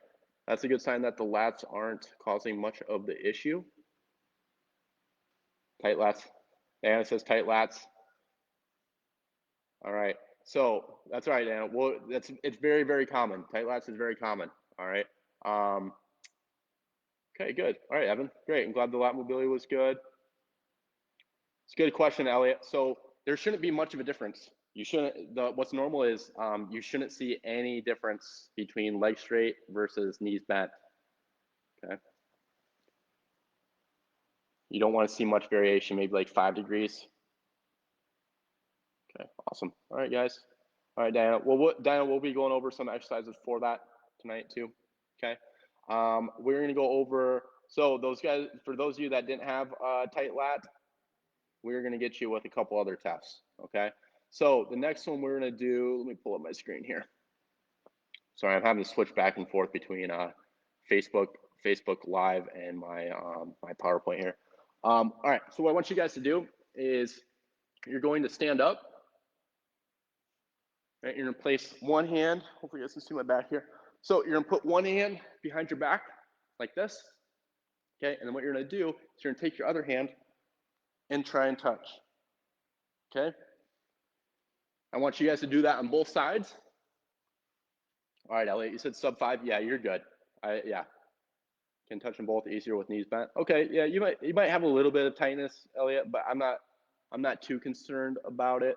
that's a good sign that the lats aren't causing much of the issue. Tight lats. Anna says tight lats. All right, so that's right, Anna. Well, it's very, very common. Tight lats is very common. All right. Okay, good. All right, Evan. Great. I'm glad the lat mobility was good. It's a good question, Elliot. So there shouldn't be much of a difference. You shouldn't, what's normal is you shouldn't see any difference between leg straight versus knees bent, okay? You don't want to see much variation, maybe like 5 degrees. Okay, awesome. All right, guys. All right, Diana. Well, Diana, we'll be going over some exercises for that tonight too, okay? We're gonna go over, so those guys, for those of you that didn't have tight lat, we're gonna get you with a couple other tests, okay? So the next one we're gonna do, let me pull up my screen here. Sorry, I'm having to switch back and forth between Facebook Live and my my PowerPoint here. All right, so what I want you guys to do is you're going to stand up. Right, you're gonna place one hand. Hopefully, you guys can see my back here. So you're gonna put one hand behind your back like this, okay? And then what you're gonna do is you're gonna take your other hand and try and touch, okay? I want you guys to do that on both sides. All right, Elliot, you said sub 5. Yeah, you're good. Yeah, can touch them both easier with knees bent. Okay, yeah, you might have a little bit of tightness, Elliot, but I'm not too concerned about it.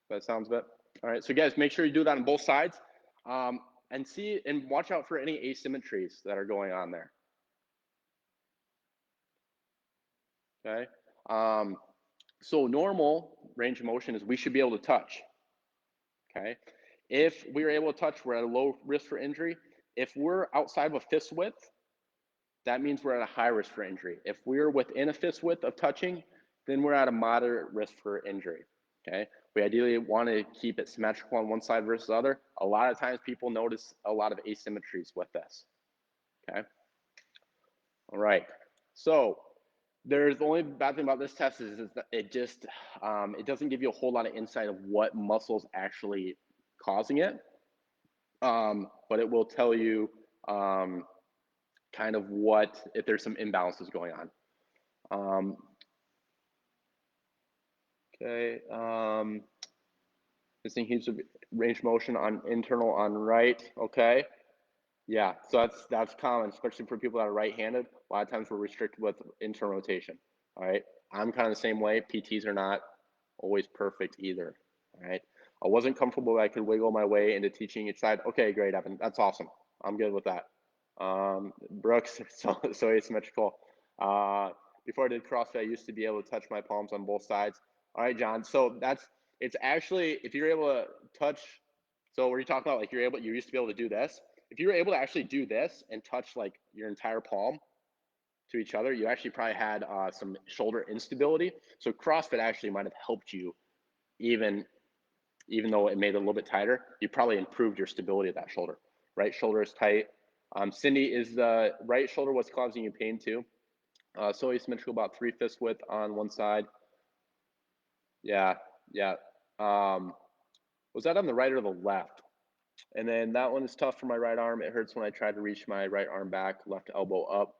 That sounds good. All right, so guys, make sure you do that on both sides, and see and watch out for any asymmetries that are going on there. Okay. So normal range of motion is we should be able to touch. Okay. If we are able to touch, we're at a low risk for injury. If we're outside of a fist width, that means we're at a high risk for injury. If we're within a fist width of touching, then we're at a moderate risk for injury. Okay. We ideally want to keep it symmetrical on one side versus the other. A lot of times people notice a lot of asymmetries with this. Okay. All right. So there's the only bad thing about this test is that it just it doesn't give you a whole lot of insight of what muscles actually causing it, but it will tell you kind of what if there's some imbalances going on. Okay, this thing keeps range of motion on internal on right. Okay, yeah, so that's common, especially for people that are right-handed. A lot of times we're restricted with internal rotation. All right, I'm kind of the same way. PTs are not always perfect either. All right, I wasn't comfortable that I could wiggle my way into teaching each side. Okay, great, Evan, that's awesome. I'm good with that. Brooks, so asymmetrical. Before I did CrossFit, I used to be able to touch my palms on both sides. All right, John. So it's actually if you're able to touch. So were you talking about like you used to be able to do this? If you were able to actually do this and touch like your entire palm to each other, you actually probably had some shoulder instability. So CrossFit actually might have helped you, even though it made it a little bit tighter. You probably improved your stability of that shoulder. Right shoulder is tight. Cindy, is the right shoulder what's causing you pain too? So asymmetrical, about 3 fist width on one side. Yeah, yeah. Was that on the right or the left? And then that one is tough for my right arm. It hurts when I try to reach my right arm back, left elbow up.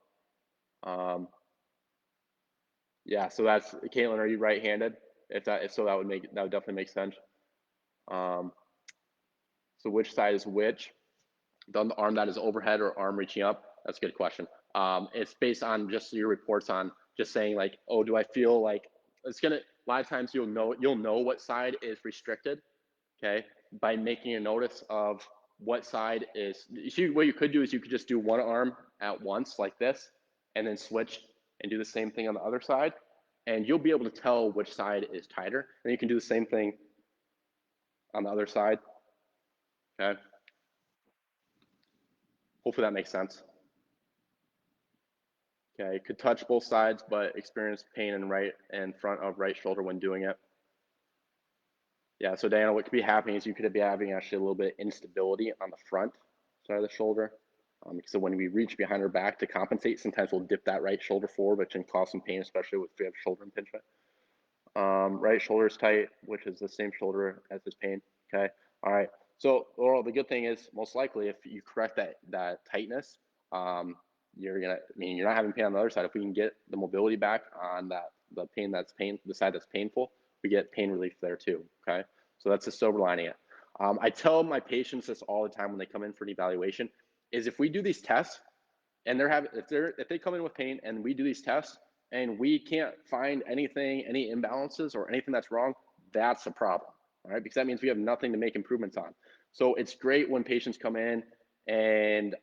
Yeah, so that's Caitlin. Are you right-handed? If so, that would definitely make sense. So which side is which? The arm that is overhead or arm reaching up? That's a good question. It's based on just your reports on just saying like, oh, do I feel like it's gonna? A lot of times you'll know what side is restricted, okay, by making a notice of what side is. What you could do is you could just do one arm at once like this, and then switch and do the same thing on the other side, and you'll be able to tell which side is tighter. And you can do the same thing on the other side. Okay. Hopefully that makes sense. Okay, you could touch both sides, but experience pain in front of right shoulder when doing it. Yeah, so Diana, what could be happening is you could be having actually a little bit of instability on the front side of the shoulder. So when we reach behind our back to compensate, sometimes we'll dip that right shoulder forward, which can cause some pain, especially if we have shoulder impingement. Right shoulder is tight, which is the same shoulder as this pain. Okay, all right. So Laurel, the good thing is most likely if you correct that tightness, you're not having pain on the other side. If we can get the mobility back on the side that's painful, we get pain relief there too. Okay, so that's the silver lining it. I tell my patients this all the time when they come in for an evaluation, is if we do these tests and if they come in with pain and we do these tests, and we can't find anything, any imbalances or anything that's wrong, that's a problem, all right? Because that means we have nothing to make improvements on. So it's great when patients come in and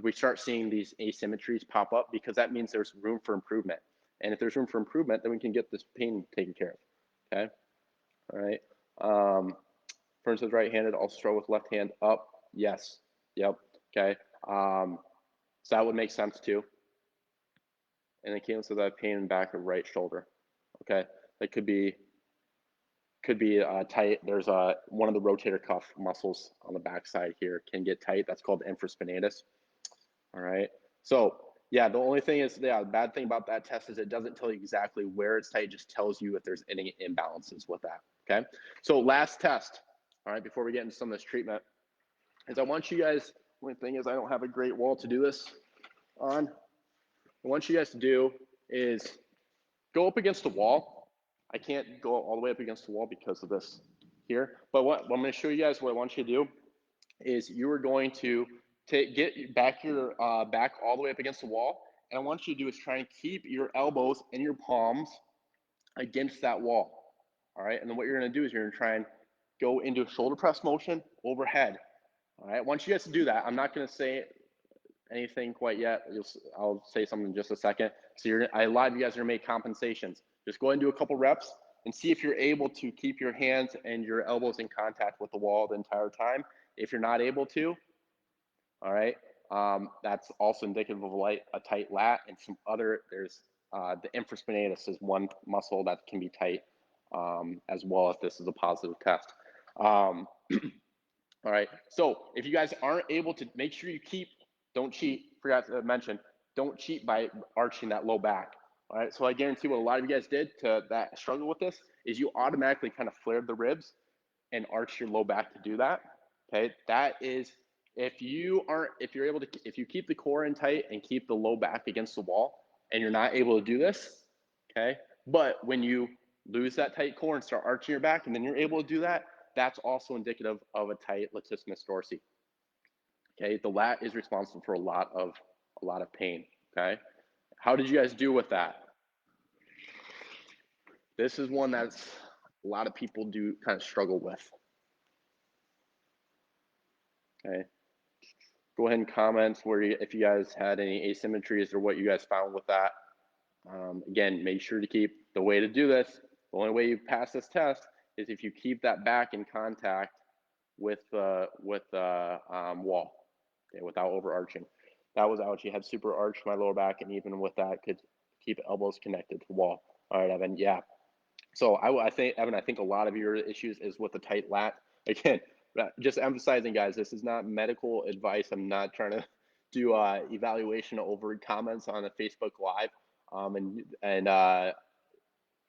we start seeing these asymmetries pop up, because that means there's room for improvement. And if there's room for improvement, then we can get this pain taken care of, okay? All right. For instance, right-handed, also struggle with left hand up. Yes. Yep. Okay. So that would make sense too. And then Caitlin says I have pain in the back of right shoulder. Okay. That could be tight. There's one of the rotator cuff muscles on the back side here can get tight. That's called infraspinatus. All right. So yeah, the only thing is, the bad thing about that test is it doesn't tell you exactly where it's tight. It just tells you if there's any imbalances with that. Okay. So last test, all right, before we get into some of this treatment, is I want you guys, the only thing is I don't have a great wall to do this on. What I want you guys to do is go up against the wall. I can't go all the way up against the wall because of this here, but what I'm going to show you guys, what I want you to do is you are going to get back your back all the way up against the wall, and I want you to do is try and keep your elbows and your palms against that wall. All right, and then what you're going to do is you're going to try and go into a shoulder press motion overhead. All right, I want you guys to do that. I'm not going to say anything quite yet. I'll say something in just a second. So a lot of you guys are going to make compensations. Just go ahead and do a couple reps and see if you're able to keep your hands and your elbows in contact with the wall the entire time. If you're not able to, all right, that's also indicative of a tight lat, and some other, there's the infraspinatus is one muscle that can be tight as well, if this is a positive test. All right, so if you guys aren't able to, make sure you don't cheat, forgot to mention, don't cheat by arching that low back. All right, so I guarantee what a lot of you guys did that struggle with this is you automatically kind of flared the ribs and arch your low back to do that. Okay, that is, if you're able to, if you keep the core in tight and keep the low back against the wall and you're not able to do this, okay, but when you lose that tight core and start arching your back and then you're able to do that, that's also indicative of a tight latissimus dorsi. Okay, the lat is responsible for a lot of pain. Okay, how did you guys do with that? This is one that's a lot of people do kind of struggle with. Okay, go ahead and comment if you guys had any asymmetries or what you guys found with that. Again, make sure to keep the way to do this. The only way you pass this test is if you keep that back in contact with the wall, okay, without overarching. That was ouch. You had super arched my lower back, and even with that, could keep elbows connected to the wall. All right, Evan. Yeah. So I think, Evan, I think a lot of your issues is with the tight lat. Again, just emphasizing, guys, this is not medical advice. I'm not trying to do evaluation over comments on a Facebook Live and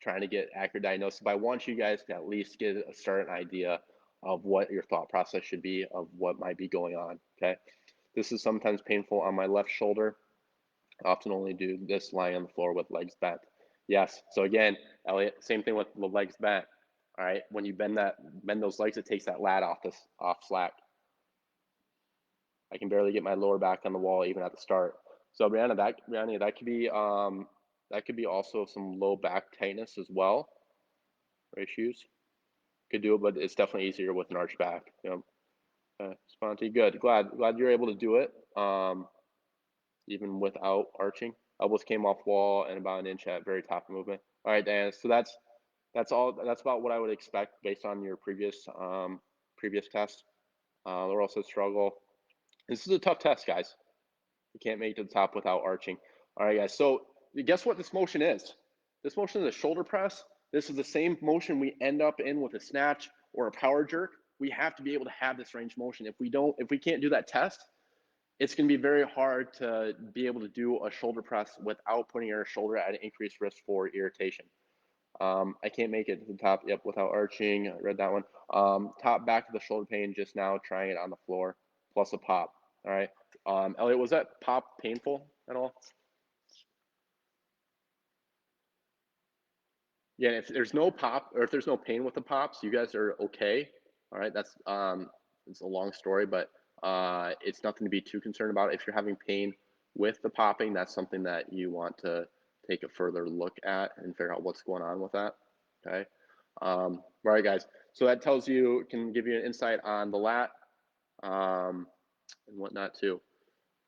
trying to get accurate diagnosis. But I want you guys to at least start an idea of what your thought process should be of what might be going on. Okay, this is sometimes painful on my left shoulder. I often only do this lying on the floor with legs bent. Yes. So again, Elliot, same thing with the legs bent. All right. When you bend those legs, it takes that lat off slack. I can barely get my lower back on the wall even at the start. So Brianna, that could be also some low back tightness as well, or issues. Could do it, but it's definitely easier with an arch back. You know. Sponty, good. Glad you're able to do it. Even without arching. Elbows came off wall and about an inch at very top of movement. All right, Dan. So that's all. That's about what I would expect based on your previous test. Laurel says struggle. This is a tough test, guys. You can't make it to the top without arching. All right, guys. So guess what this motion is? This motion is a shoulder press. This is the same motion we end up in with a snatch or a power jerk. We have to be able to have this range motion. If we can't do that test, it's going to be very hard to be able to do a shoulder press without putting your shoulder at an increased risk for irritation. I can't make it to the top, yep, without arching. I read that one. Top back of the shoulder pain just now, trying it on the floor, plus a pop. All right. Elliot, was that pop painful at all? Yeah, if there's no pop or if there's no pain with the pops, you guys are okay. All right, that's it's a long story, but it's nothing to be too concerned about. If you're having pain with the popping, that's something that you want to take a further look at and figure out what's going on with that. Okay. All right, guys. So that tells you, can give you an insight on the lat and whatnot too.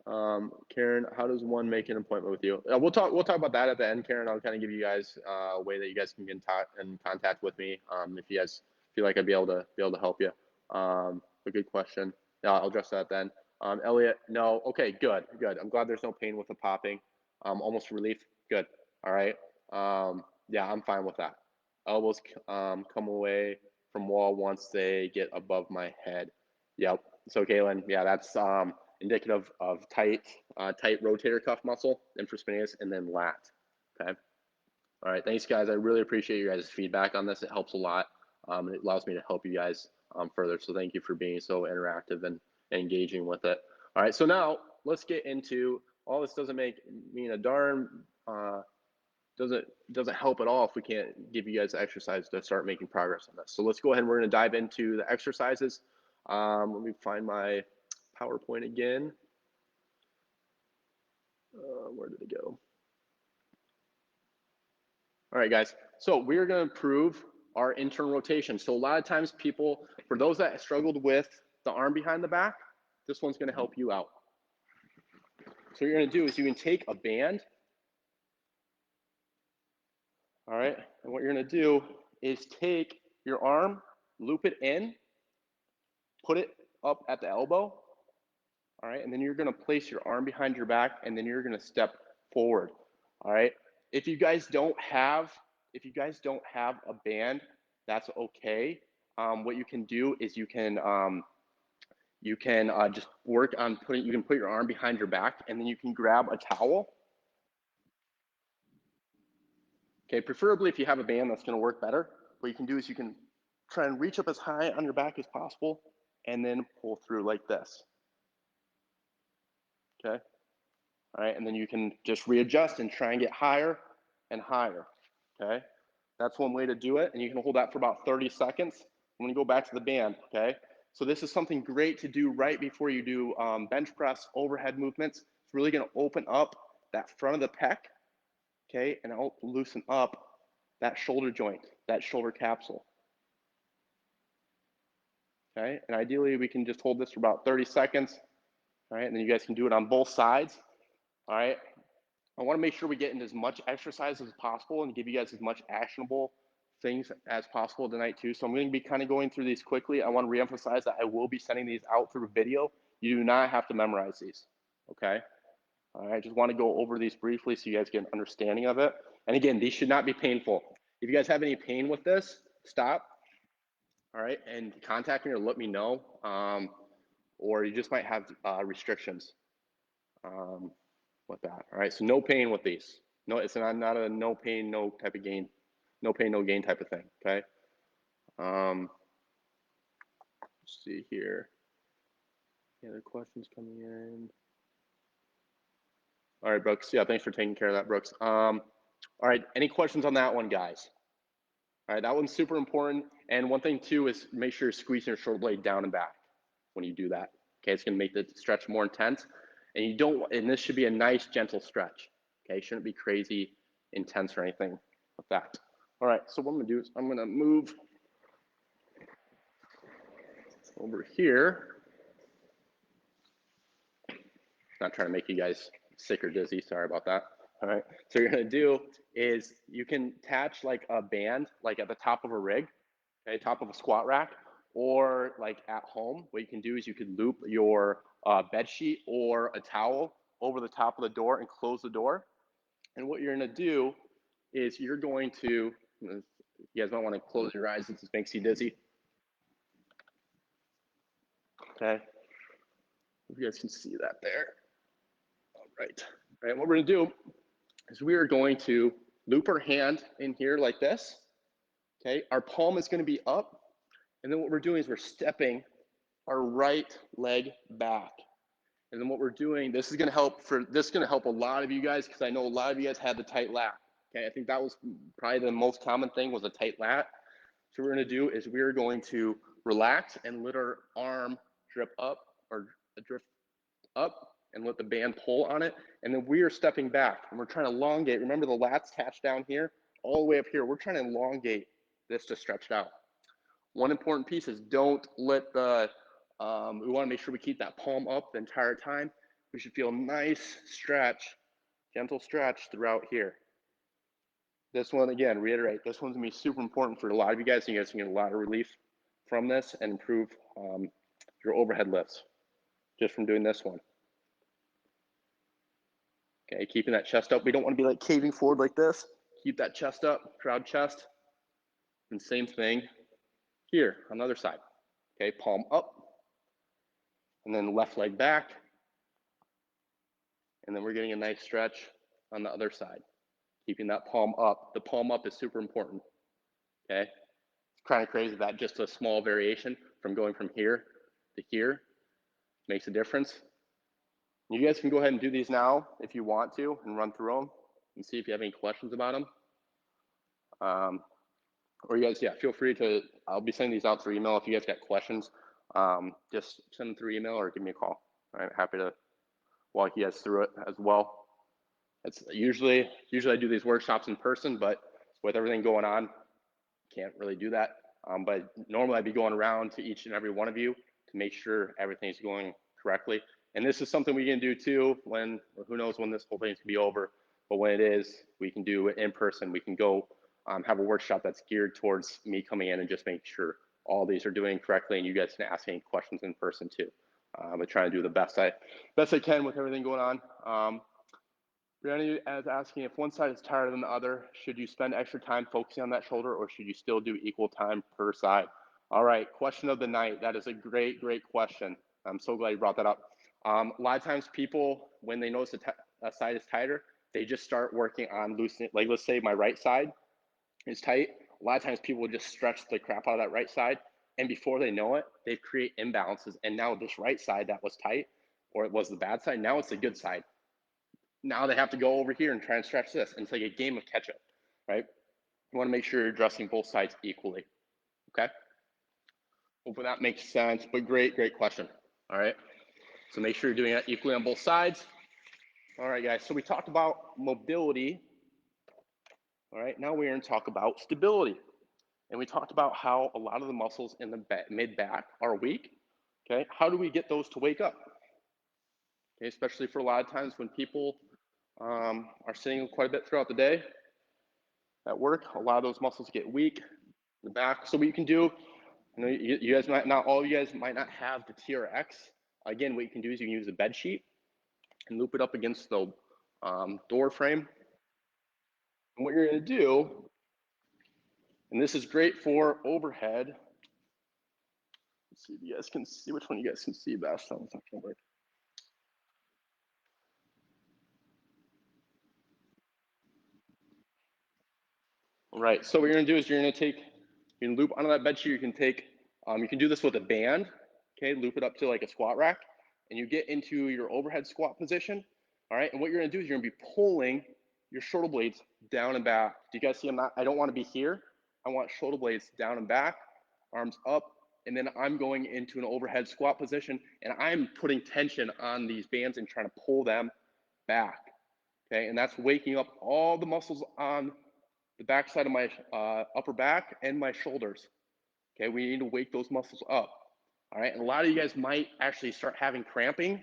Karen, how does one make an appointment with you? We'll talk about that at the end, Karen. I'll kind of give you guys a way that you guys can get in contact with me if you guys feel like I'd be able to help you. A good question. Yeah, I'll address that then. Elliot, no. Okay, good. I'm glad there's no pain with the popping. Almost relief. Good. All right. Yeah, I'm fine with that. Elbows come away from wall once they get above my head. Yep. So Kaylin, yeah, that's indicative of tight rotator cuff muscle, infraspinatus, and then lat. Okay. All right. Thanks, guys. I really appreciate you guys' feedback on this. It helps a lot. It allows me to help you guys further. So thank you for being so interactive and engaging with it. All right. So now let's get into, all this doesn't mean a darn, doesn't help at all if we can't give you guys exercise to start making progress on this. So let's go ahead and we're going to dive into the exercises. Let me find my PowerPoint again. Where did it go? All right, guys. So we're going to improve our internal rotation. So a lot of times people, for those that struggled with the arm behind the back, this one's going to help you out. So what you're going to do is you can take a band. All right. And what you're going to do is take your arm, loop it in, put it up at the elbow. All right. And then you're going to place your arm behind your back and then you're going to step forward. All right. If you guys don't have a band, that's okay. What you can do is you can just work on you can put your arm behind your back and then you can grab a towel. Okay, preferably if you have a band, that's going to work better. What you can do is you can try and reach up as high on your back as possible and then pull through like this. Okay. All right, and then you can just readjust and try and get higher and higher. Okay, that's one way to do it, and you can hold that for about 30 seconds. I'm gonna go back to the band. Okay, so this is something great to do right before you do bench press, overhead movements. It's really gonna open up that front of the pec. Okay, and it'll loosen up that shoulder joint, that shoulder capsule. Okay, and ideally we can just hold this for about 30 seconds. All right, and then you guys can do it on both sides. All right, I want to make sure we get into as much exercise as possible and give you guys as much actionable things as possible tonight too. So I'm going to be kind of going through these quickly. I want to reemphasize that I will be sending these out through video. You do not have to memorize these. Okay. All right. I just want to go over these briefly so you guys get an understanding of it. And again, these should not be painful. If you guys have any pain with this, stop. All right. And contact me or let me know. Or you just might have restrictions. With that. All right, so no pain with these. No, it's not a no pain, no type of gain, no pain, no gain type of thing. Okay. Let's see here. Any other questions coming in? All right, Brooks. Yeah, thanks for taking care of that, Brooks. All right, any questions on that one, guys? All right, that one's super important. And one thing too is make sure you're squeezing your shoulder blade down and back when you do that. Okay, it's gonna make the stretch more intense. And this should be a nice, gentle stretch. Okay, shouldn't be crazy intense or anything like that. All right, so what I'm gonna do is I'm gonna move over here. Not trying to make you guys sick or dizzy, sorry about that. All right, so what you're gonna do is you can attach like a band, like at the top of a rig, okay, top of a squat rack, or like at home, what you can do is you can loop your bed sheet or a towel over the top of the door and close the door. And what you're gonna do is you're going to, you guys might wanna close your eyes since this makes you dizzy. Okay, you guys can see that there. All right, what we're gonna do is we are going to loop our hand in here like this. Okay, our palm is gonna be up. And then what we're doing is we're stepping our right leg back. And then what we're doing, this is gonna help a lot of you guys because I know a lot of you guys had the tight lat. Okay, I think that was probably the most common thing was a tight lat. So what we're gonna do is we're going to relax and let our arm drift up and let the band pull on it. And then we are stepping back and we're trying to elongate. Remember the lats attached down here, all the way up here. We're trying to elongate this to stretch it out. One important piece is don't let the, we want to make sure we keep that palm up the entire time. We should feel a nice stretch, gentle stretch throughout here. This one, again, reiterate, this one's gonna be super important for a lot of you guys. You guys can get a lot of relief from this and improve your overhead lifts just from doing this one. Okay, keeping that chest up. We don't want to be like caving forward like this. Keep that chest up, proud chest. And same thing here on the other side. Okay, palm up, and then left leg back. And then we're getting a nice stretch on the other side. Keeping that palm up. The palm up is super important. Okay, it's kind of crazy that just a small variation from going from here to here makes a difference. You guys can go ahead and do these now if you want to and run through them and see if you have any questions about them. Or you guys, yeah, feel free to, I'll be sending these out through email. If you guys got questions, just send them through email or give me a call. I'm happy to walk you guys through it as well. It's usually I do these workshops in person, but with everything going on, can't really do that. But normally I'd be going around to each and every one of you to make sure everything's going correctly. And this is something we can do too when, who knows when this whole thing's gonna be over, but when it is, we can do it in person. We can go have a workshop that's geared towards me coming in and just making sure all these are doing correctly, and you guys can ask any questions in person too. But trying to do the best I can with everything going on. Brianna is asking, if one side is tighter than the other, should you spend extra time focusing on that shoulder, or should you still do equal time per side? All right, question of the night. That is a great question. I'm so glad you brought that up. A lot of times people, when they notice a side is tighter, they just start working on loosening, like let's say my right side is tight. A lot of times people will just stretch the crap out of that right side, and before they know it, they create imbalances, and now this right side that was tight, or it was the bad side, now it's the good side. Now they have to go over here and try and stretch this, and it's like a game of catch up, right? You want to make sure you're addressing both sides equally, okay? Hopefully that makes sense, but great question, all right? So make sure you're doing that equally on both sides. All right, guys, so we talked about mobility. All right, now we're gonna talk about stability. And we talked about how a lot of the muscles in the mid-back are weak, okay? How do we get those to wake up? Okay, especially for a lot of times when people are sitting quite a bit throughout the day at work, a lot of those muscles get weak in the back. So what you can do, you guys might not, all you guys might not have the TRX. Again, what you can do is you can use a bed sheet and loop it up against the door frame. And what you're gonna do, and this is great for overhead. Let's see if you guys can see, which one you guys can see best. All right, so what you're gonna do is you're gonna take, you can loop onto that bed sheet, you can take, you can do this with a band, okay, loop it up to like a squat rack, and you get into your overhead squat position, all right, and what you're gonna do is you're gonna be pulling your shoulder blades down and back. Do you guys see I don't wanna be here, I want shoulder blades down and back, arms up, and then I'm going into an overhead squat position, and I'm putting tension on these bands and trying to pull them back, okay, and that's waking up all the muscles on the back side of my upper back and my shoulders. Okay, we need to wake those muscles up. All right, and a lot of you guys might actually start having cramping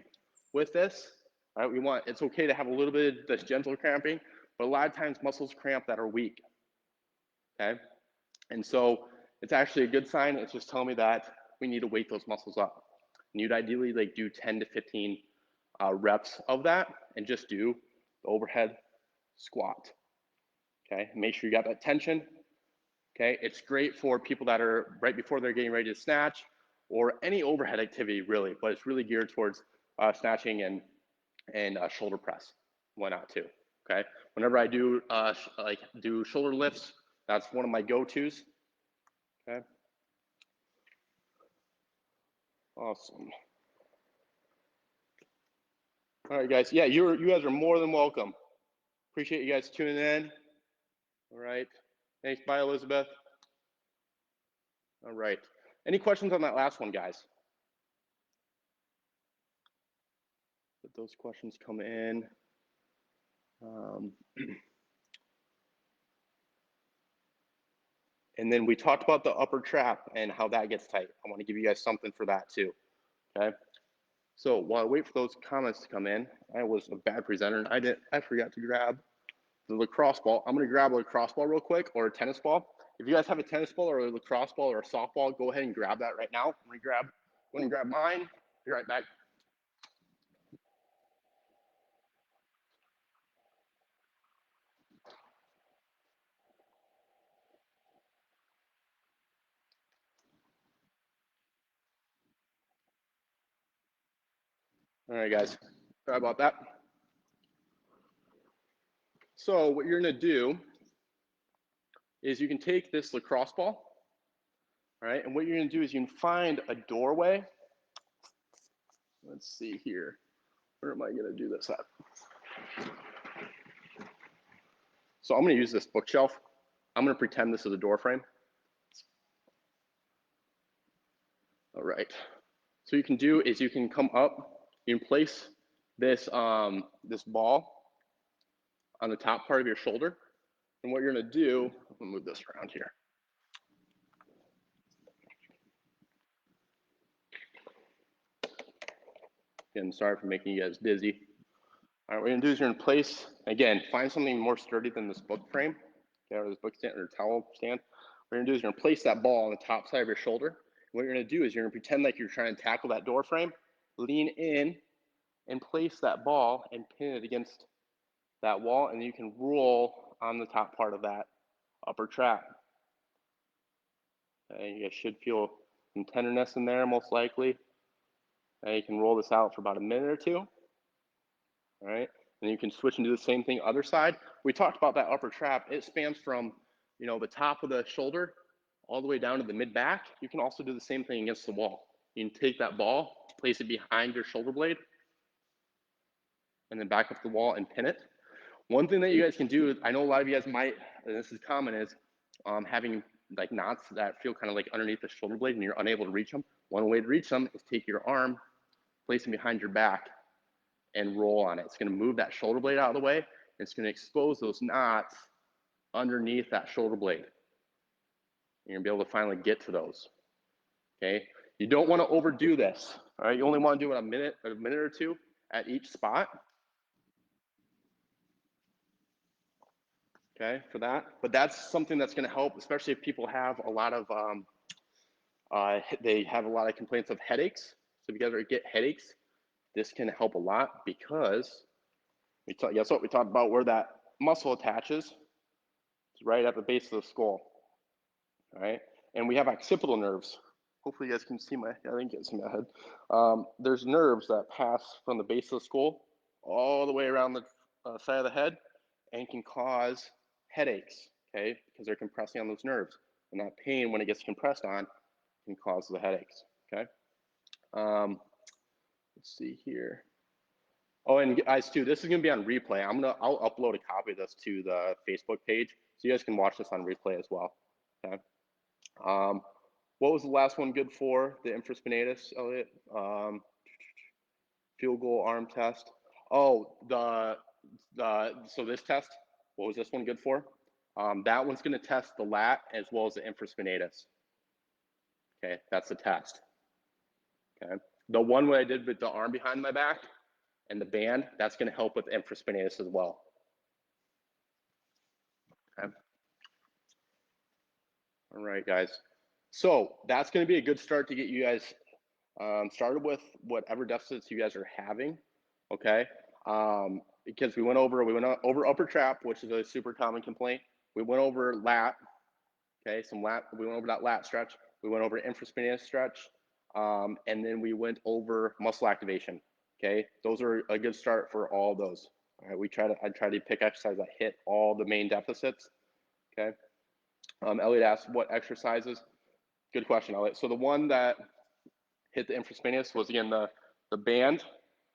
with this. All right, it's okay to have a little bit of this gentle cramping, but a lot of times muscles cramp that are weak. Okay, and so it's actually a good sign. It's just telling me that we need to wake those muscles up. And you'd ideally like do 10 to 15 reps of that and just do the overhead squat. Okay, make sure you got that tension. Okay, it's great for people that are right before they're getting ready to snatch or any overhead activity really, but it's really geared towards snatching and shoulder press. Why not too? Okay, whenever I do do shoulder lifts, that's one of my go-tos. Okay, awesome. All right, guys. Yeah, you guys are more than welcome. Appreciate you guys tuning in. All right. Thanks. Bye, Elizabeth. All right. Any questions on that last one, guys? let those questions come in. And then we talked about the upper trap and how that gets tight. I want to give you guys something for that too, okay? So while I wait for those comments to come in, I was a bad presenter. I forgot to grab the lacrosse ball. I'm gonna grab a lacrosse ball real quick, or a tennis ball. If you guys have a tennis ball or a lacrosse ball or a softball, go ahead and grab that right now. I'm gonna grab mine. Be right back. All right, guys, sorry about that. So what you're gonna do is you can take this lacrosse ball, all right, and what you're gonna do is you can find a doorway. Let's see here. Where am I gonna do this at? So I'm gonna use this bookshelf. I'm gonna pretend this is a door frame. All right. So you can do is you can come up, you can place this, this ball on the top part of your shoulder. And what you're gonna do, I'm gonna move this around here. Again, sorry for making you guys dizzy. All right, what you're gonna do is you're gonna place, again, find something more sturdy than this book frame, okay, or this book stand or towel stand. What you're gonna do is you're gonna place that ball on the top side of your shoulder. What you're gonna do is you're gonna pretend like you're trying to tackle that door frame, lean in, and place that ball and pin it against that wall, and you can roll on the top part of that upper trap. Okay, you guys should feel some tenderness in there, most likely. And you can roll this out for about a minute or two. All right, and you can switch and do the same thing other side. We talked about that upper trap. It spans from, you know, the top of the shoulder all the way down to the mid back. You can also do the same thing against the wall. You can take that ball, place it behind your shoulder blade, and then back up the wall and pin it. One thing that you guys can do, I know a lot of you guys might, and this is common, is having like knots that feel kind of like underneath the shoulder blade and you're unable to reach them. One way to reach them is take your arm, place it behind your back, and roll on it. It's gonna move that shoulder blade out of the way, and it's gonna expose those knots underneath that shoulder blade. You're gonna be able to finally get to those, okay? You don't wanna overdo this, all right? You only wanna do it a minute or two at each spot. Okay, for that. But that's something that's going to help, especially if people have a lot of, they have a lot of complaints of headaches. So if you guys get headaches, this can help a lot because guess what? We talked about where that muscle attaches. It's right at the base of the skull. All right, and we have occipital nerves. Hopefully you guys can see I think you can see my head. There's nerves that pass from the base of the skull all the way around the side of the head and can cause headaches, okay, because they're compressing on those nerves. And that pain, when it gets compressed on, can cause the headaches, okay? Let's see here. Oh, and guys too, this is gonna be on replay. I'll upload a copy of this to the Facebook page, so you guys can watch this on replay as well, okay? What was the last one good for? The infraspinatus, Elliot? Field goal arm test. Oh, so this test, what was this one good for? That one's gonna test the lat as well as the infraspinatus. Okay, that's the test. Okay, the one where I did with the arm behind my back and the band, that's gonna help with infraspinatus as well. Okay. All right, guys. So that's gonna be a good start to get you guys started with whatever deficits you guys are having. Okay. Because we went over upper trap, which is a super common complaint. We went over lat, okay, we went over that lat stretch. We went over infraspinatus stretch, and then we went over muscle activation, okay? Those are a good start for all those. All right, I try to pick exercises that hit all the main deficits, okay? Elliot asked what exercises. Good question, Elliot. So the one that hit the infraspinatus was, again, the band,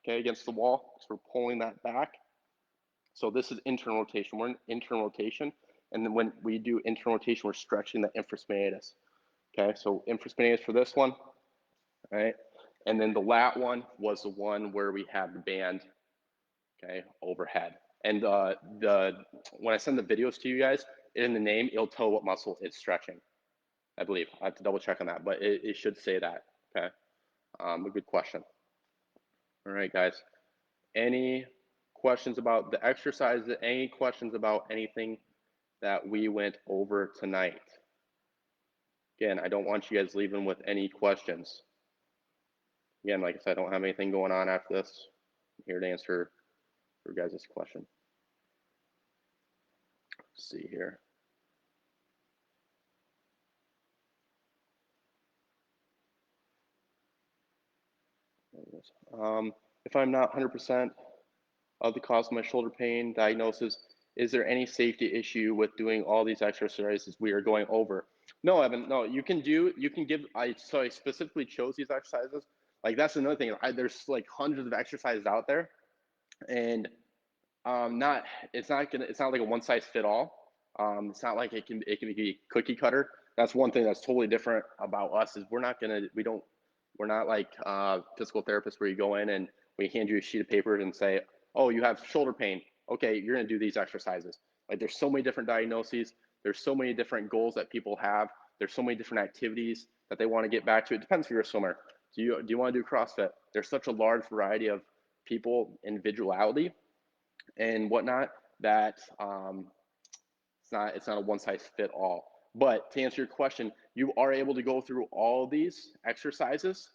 okay, against the wall. So we're pulling that back. So this is internal rotation. We're in internal rotation. And then when we do internal rotation, we're stretching the infraspinatus. Okay, so infraspinatus for this one, all right? And then the lat one was the one where we have the band, okay, overhead. And when I send the videos to you guys, in the name, it'll tell what muscle it's stretching, I believe. I have to double check on that, but it should say that, okay? A good question. All right, guys. Any questions about the exercise? Any questions about anything that we went over tonight? Again, I don't want you guys leaving with any questions. Again, like I said, I don't have anything going on after this. I'm here to answer your guys' question. Let's see here. If I'm not 100% of the cause of my shoulder pain diagnosis, is there any safety issue with doing all these exercises we are going over? No, Evan, no, you can give, so I specifically chose these exercises. Like that's another thing, there's like hundreds of exercises out there, and it's not like a one size fit all. It's not like it can be cookie cutter. That's one thing that's totally different about us is we're not like physical therapists where you go in and we hand you a sheet of paper and say, oh, you have shoulder pain. Okay, you're gonna do these exercises. Like there's so many different diagnoses. There's so many different goals that people have. There's so many different activities that they want to get back to. It depends if you're a swimmer. Do you want to do CrossFit? There's such a large variety of people, individuality and whatnot that it's not a one size fit all. But to answer your question, you are able to go through all of these exercises,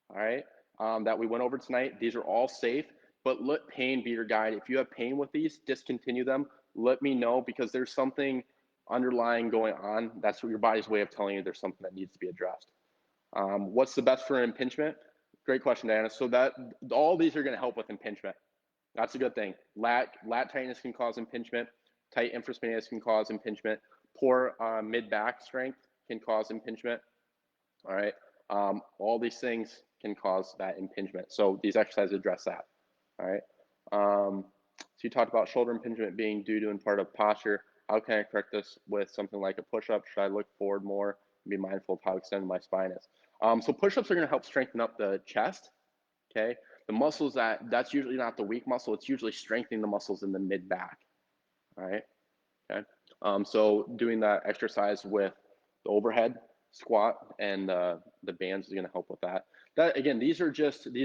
all right, that we went over tonight. These are all safe, but let pain be your guide. If you have pain with these, discontinue them. Let me know because there's something underlying going on. That's what your body's way of telling you there's something that needs to be addressed. What's the best for impingement? Great question, Diana. So that all these are going to help with impingement. That's a good thing. Lat tightness can cause impingement. Tight infraspinatus can cause impingement. Poor mid-back strength can cause impingement. All right. All these things can cause that impingement. So these exercises address that. All right. So you talked about shoulder impingement being due to in part of posture. How can I correct this with something like a push-up? Should I look forward more and be mindful of how extended my spine is? So push-ups are going to help strengthen up the chest. Okay. The muscles that's usually not the weak muscle. It's usually strengthening the muscles in the mid-back. All right. Okay. So doing that exercise with the overhead squat and the bands is going to help with that. That again, these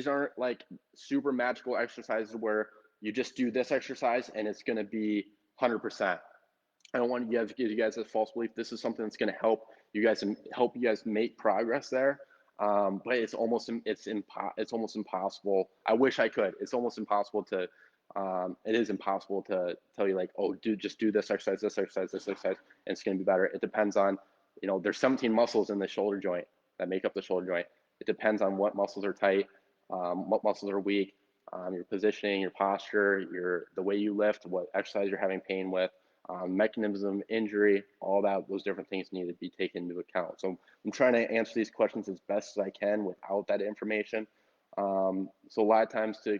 aren't like super magical exercises where you just do this exercise and it's going to be 100%. I don't want to give you guys a false belief. This is something that's going to help you guys make progress there. But it's almost impossible. I wish I could. It's almost impossible to. It is impossible to tell you like, oh, just do this exercise, this exercise, this exercise, and it's going to be better. It depends on, there's 17 muscles in the shoulder joint that make up the shoulder joint. It depends on what muscles are tight, what muscles are weak, your positioning, your posture, the way you lift, what exercise you're having pain with. Mechanism, injury, all those different things need to be taken into account. So I'm trying to answer these questions as best as I can without that information. So a lot of times to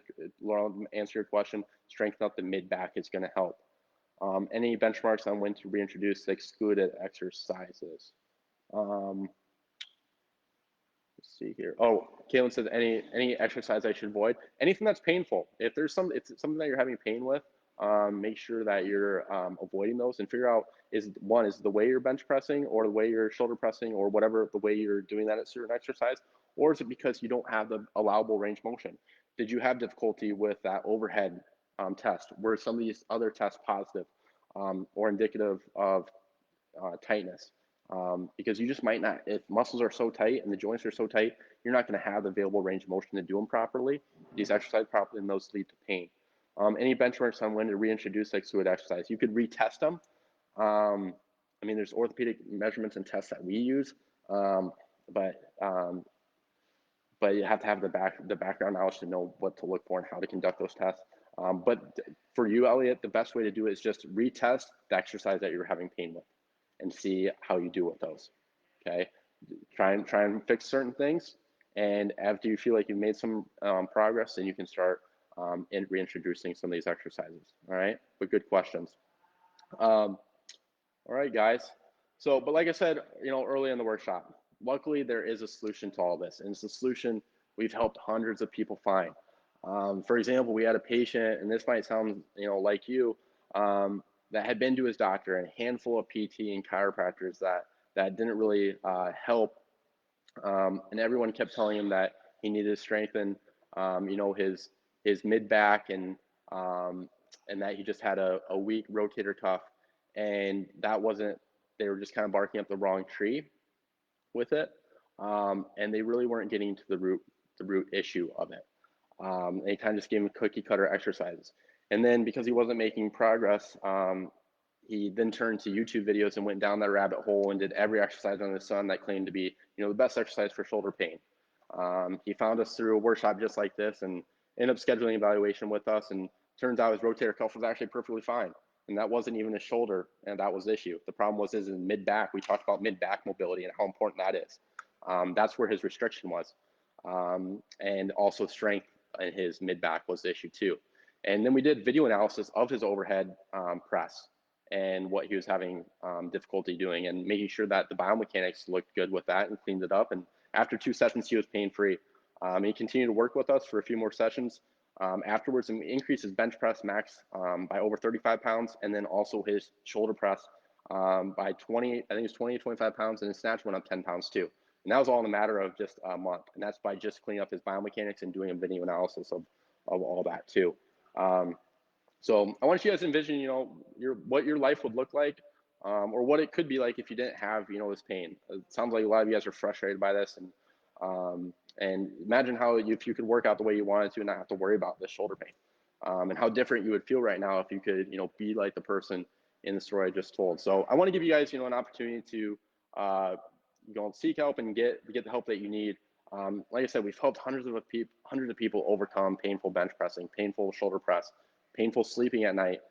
answer your question, strengthen up the mid-back is going to help. Any benchmarks on when to reintroduce the excluded exercises? Let's see here. Oh, Caitlin says any exercise I should avoid. Anything that's painful. If it's something that you're having pain with, make sure that you're avoiding those and figure out is the way you're bench pressing or the way you're shoulder pressing or whatever the way you're doing that at certain exercise, or is it because you don't have the allowable range motion? Did you have difficulty with that overhead test? Were some of these other tests positive or indicative of tightness? Because you just might not, if muscles are so tight and the joints are so tight, you're not going to have the available range of motion to do them properly, these exercise properly, and those lead to pain. Any benchmarks on when to reintroduce excluded exercise? You could retest them. I mean, there's orthopedic measurements and tests that we use, but you have to have the background knowledge to know what to look for and how to conduct those tests. But for you, Elliot, the best way to do it is just retest the exercise that you're having pain with and see how you do with those. Okay, try and fix certain things, and after you feel like you've made some progress, then you can start reintroducing some of these exercises. All right, but good questions. All right, guys. But like I said, early in the workshop, luckily there is a solution to all this, and it's a solution we've helped hundreds of people fine. For example, we had a patient, and this might sound, like you, that had been to his doctor, and a handful of PT and chiropractors that didn't really help, and everyone kept telling him that he needed to strengthen, his mid back, and that he just had a weak rotator cuff, and that wasn't. They were just kind of barking up the wrong tree with it, and they really weren't getting to the root issue of it. They kind of just gave him cookie cutter exercises. And then because he wasn't making progress, he then turned to YouTube videos and went down that rabbit hole and did every exercise under the sun that claimed to be, the best exercise for shoulder pain. He found us through a workshop just like this and ended up scheduling evaluation with us. And turns out his rotator cuff was actually perfectly fine. And that wasn't even his shoulder, and that was the issue. The problem was his mid back. We talked about mid back mobility and how important that is. That's where his restriction was, and also strength in his mid back was the issue too. And then we did video analysis of his overhead press and what he was having difficulty doing, and making sure that the biomechanics looked good with that, and cleaned it up. And after 2 sessions, he was pain-free. He continued to work with us for a few more sessions afterwards, and we increased his bench press max by over 35 pounds, and then also his shoulder press by 20, I think it was 20 to 25 pounds, and his snatch went up 10 pounds too. And that was all in a matter of just a month. And that's by just cleaning up his biomechanics and doing a video analysis of all that too. So I want you guys to envision, what your life would look like, or what it could be like if you didn't have, this pain. It sounds like a lot of you guys are frustrated by this, and imagine how if you could work out the way you wanted to and not have to worry about this shoulder pain, and how different you would feel right now if you could, be like the person in the story I just told. So I want to give you guys, an opportunity to seek help and get the help that you need. Like I said, we've helped hundreds of people overcome painful bench pressing, painful shoulder press, painful sleeping at night,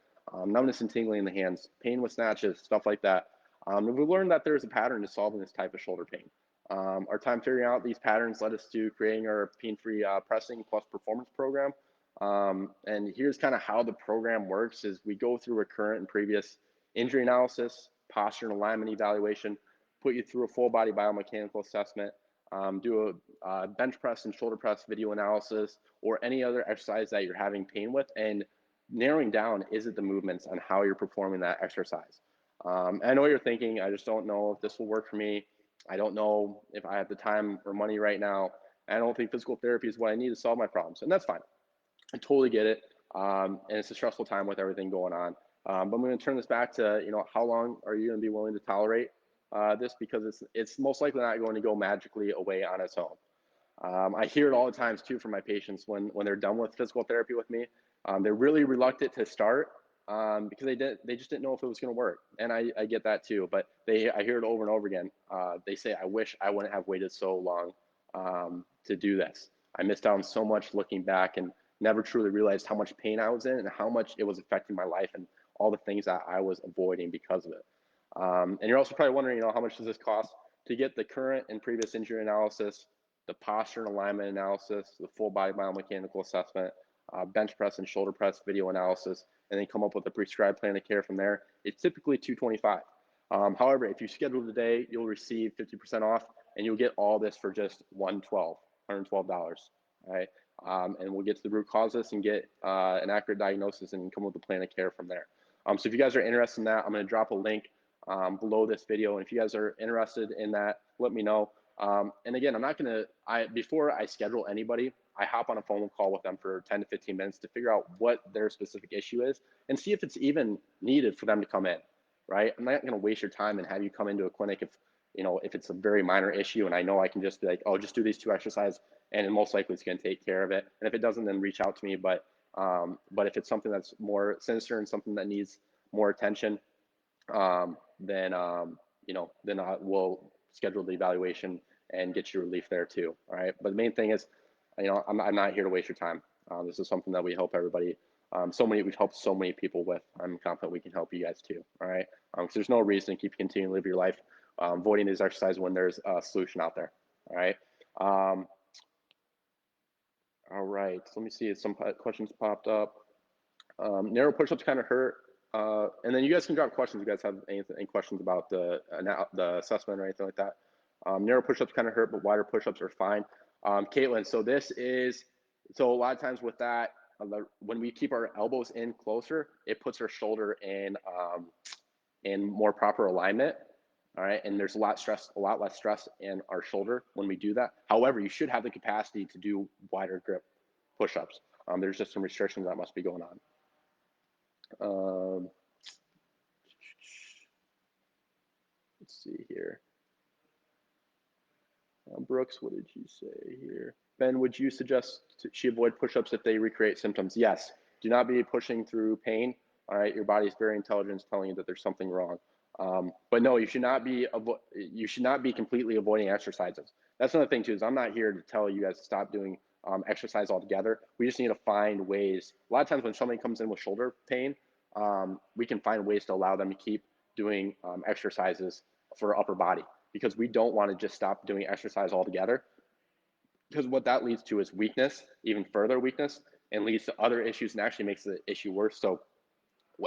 numbness and tingling in the hands, pain with snatches, stuff like that. And we learned that there's a pattern to solving this type of shoulder pain. Our time figuring out these patterns led us to creating our pain-free pressing plus performance program. And here's kind of how the program works: is we go through a current and previous injury analysis, posture and alignment evaluation, put you through a full body biomechanical assessment, do a bench press and shoulder press video analysis, or any other exercise that you're having pain with, and narrowing down, is it the movements and how you're performing that exercise. I know you're thinking, I just don't know if this will work for me. I don't know if I have the time or money right now. I don't think physical therapy is what I need to solve my problems, and that's fine. I totally get it. And it's a stressful time with everything going on. But I'm going to turn this back to, how long are you going to be willing to tolerate this? Because it's most likely not going to go magically away on its own. I hear it all the times too from my patients when they're done with physical therapy with me. They're really reluctant to start because they just didn't know if it was going to work. And I get that too, but I hear it over and over again. They say, I wish I wouldn't have waited so long to do this. I missed out on so much looking back, and never truly realized how much pain I was in and how much it was affecting my life and all the things that I was avoiding because of it. And you're also probably wondering, how much does this cost? To get the current and previous injury analysis, the posture and alignment analysis, the full body biomechanical assessment, bench press and shoulder press video analysis, and then come up with a prescribed plan of care from there, it's typically $225. However, if you schedule today, you'll receive 50% off, and you'll get all this for just $112. All right. And we'll get to the root cause of this and get an accurate diagnosis and come up with a plan of care from there. So if you guys are interested in that, I'm going to drop a link below this video. And if you guys are interested in that, let me know. And again, I'm not going to, before I schedule anybody, I hop on a phone call with them for 10 to 15 minutes to figure out what their specific issue is and see if it's even needed for them to come in, right? I'm not going to waste your time and have you come into a clinic if it's a very minor issue and I know I can just be like, oh, just do these 2 exercises and most likely it's going to take care of it. And if it doesn't, then reach out to me. But if it's something that's more sinister and something that needs more attention, then I will schedule the evaluation and get you relief there too. All right. But the main thing is, I'm not here to waste your time. This is something that we help everybody. We've helped so many people with. I'm confident we can help you guys too. All right. Because there's no reason to keep continuing to live your life avoiding these exercises when there's a solution out there. All right. All right. So let me see if some questions popped up. Narrow push-ups kind of hurt. And then you guys can drop questions. You guys have any questions about the assessment or anything like that. Narrow push-ups kind of hurt, but wider push-ups are fine. Caitlin, so this is, so a lot of times with that, when we keep our elbows in closer, it puts our shoulder in more proper alignment. All right, and there's a lot less stress in our shoulder when we do that. However, you should have the capacity to do wider grip push-ups. There's just some restrictions that must be going on. Let's see here. Brooks, what did you say here? Ben, would you suggest she avoid push-ups if they recreate symptoms? Yes. Do not be pushing through pain. All right, your body's very intelligent, telling you that there's something wrong. But no, you should not be completely avoiding exercises. That's another thing too. Is I'm not here to tell you guys to stop doing exercise altogether. We just need to find ways. A lot of times when somebody comes in with shoulder pain, we can find ways to allow them to keep doing exercises for upper body, because we don't want to just stop doing exercise altogether, because what that leads to is weakness, even further weakness, and leads to other issues and actually makes the issue worse. So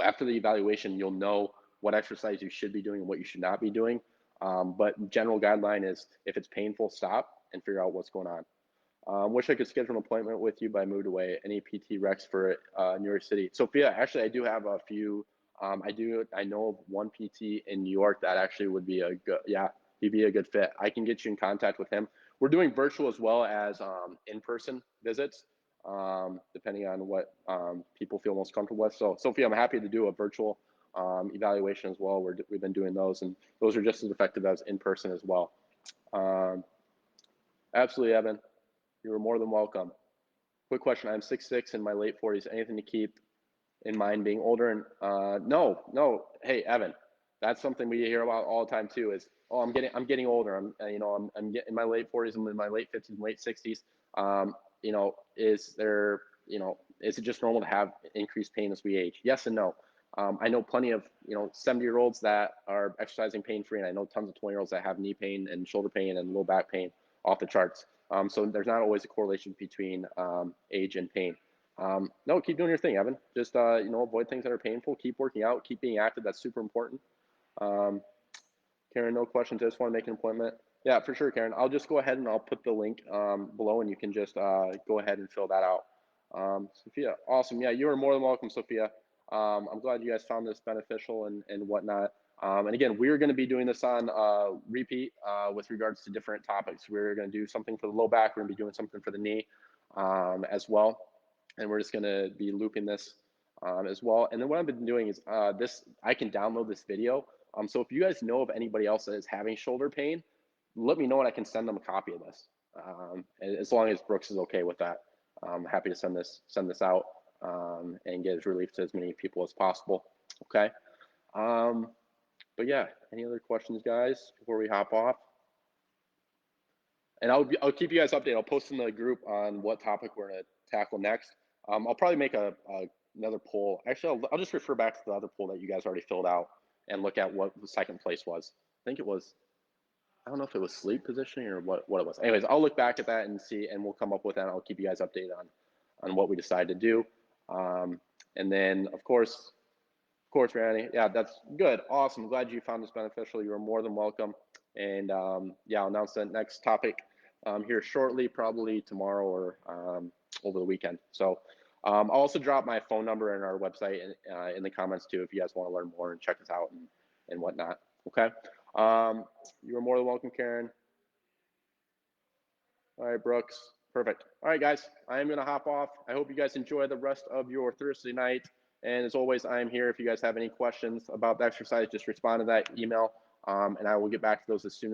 after the evaluation, you'll know what exercise you should be doing and what you should not be doing. But general guideline is, if it's painful, stop and figure out what's going on. Wish I could schedule an appointment with you, but I moved away. Any PT Rex for New York City? Sophia, actually, I do have a few. I know of one PT in New York that actually would be a good, yeah, he'd be a good fit. I can get you in contact with him. We're doing virtual as well as in-person visits, depending on what people feel most comfortable with. So Sophia, I'm happy to do a virtual evaluation as well. We've been doing those, and those are just as effective as in person as well. Absolutely, Evan. You are more than welcome. Quick question. I'm 6'6" in my late 40s. Anything to keep in mind being older? And no. Hey, Evan, that's something we hear about all the time too. Is, oh, I'm getting older. I'm getting in my late 40s. I'm in my late 50s and late 60s. Is it just normal to have increased pain as we age? Yes and no. I know plenty of 70-year-olds that are exercising pain-free, and I know tons of 20-year-olds that have knee pain and shoulder pain and low back pain off the charts. So there's not always a correlation between age and pain. No, keep doing your thing, Evan. Just avoid things that are painful. Keep working out. Keep being active. That's super important. Karen, no questions. I just want to make an appointment. Yeah, for sure, Karen. I'll just go ahead and I'll put the link below, and you can just go ahead and fill that out. Sophia, awesome. Yeah, you are more than welcome, Sophia. I'm glad you guys found this beneficial and whatnot. And again, we're going to be doing this on repeat with regards to different topics. We're going to do something for the low back. We're going to be doing something for the knee as well. And we're just going to be looping this as well. And then what I've been doing is I can download this video. So if you guys know of anybody else that is having shoulder pain, let me know and I can send them a copy of this. As long as Brooks is okay with that. I'm happy to send this out and get relief to as many people as possible. Okay. But yeah, any other questions, guys, before we hop off? And I'll keep you guys updated. I'll post in the group on what topic we're gonna tackle next. I'll probably make another poll. Actually, I'll just refer back to the other poll that you guys already filled out and look at what the second place was. I think it was, I don't know if it was sleep positioning or what it was. Anyways, I'll look back at that and see, and we'll come up with that. I'll keep you guys updated on what we decide to do. And then of course, Randy, yeah, that's good. Awesome. Glad you found this beneficial. You are more than welcome. And yeah, I'll announce the next topic here shortly, probably tomorrow or over the weekend. So I'll also drop my phone number and our website in the comments too, if you guys want to learn more and check us out and whatnot. Okay. You are more than welcome, Karen. All right, Brooks. Perfect. All right, guys, I am going to hop off. I hope you guys enjoy the rest of your Thursday night. And as always, I am here. If you guys have any questions about the exercise, just respond to that email, and I will get back to those as soon as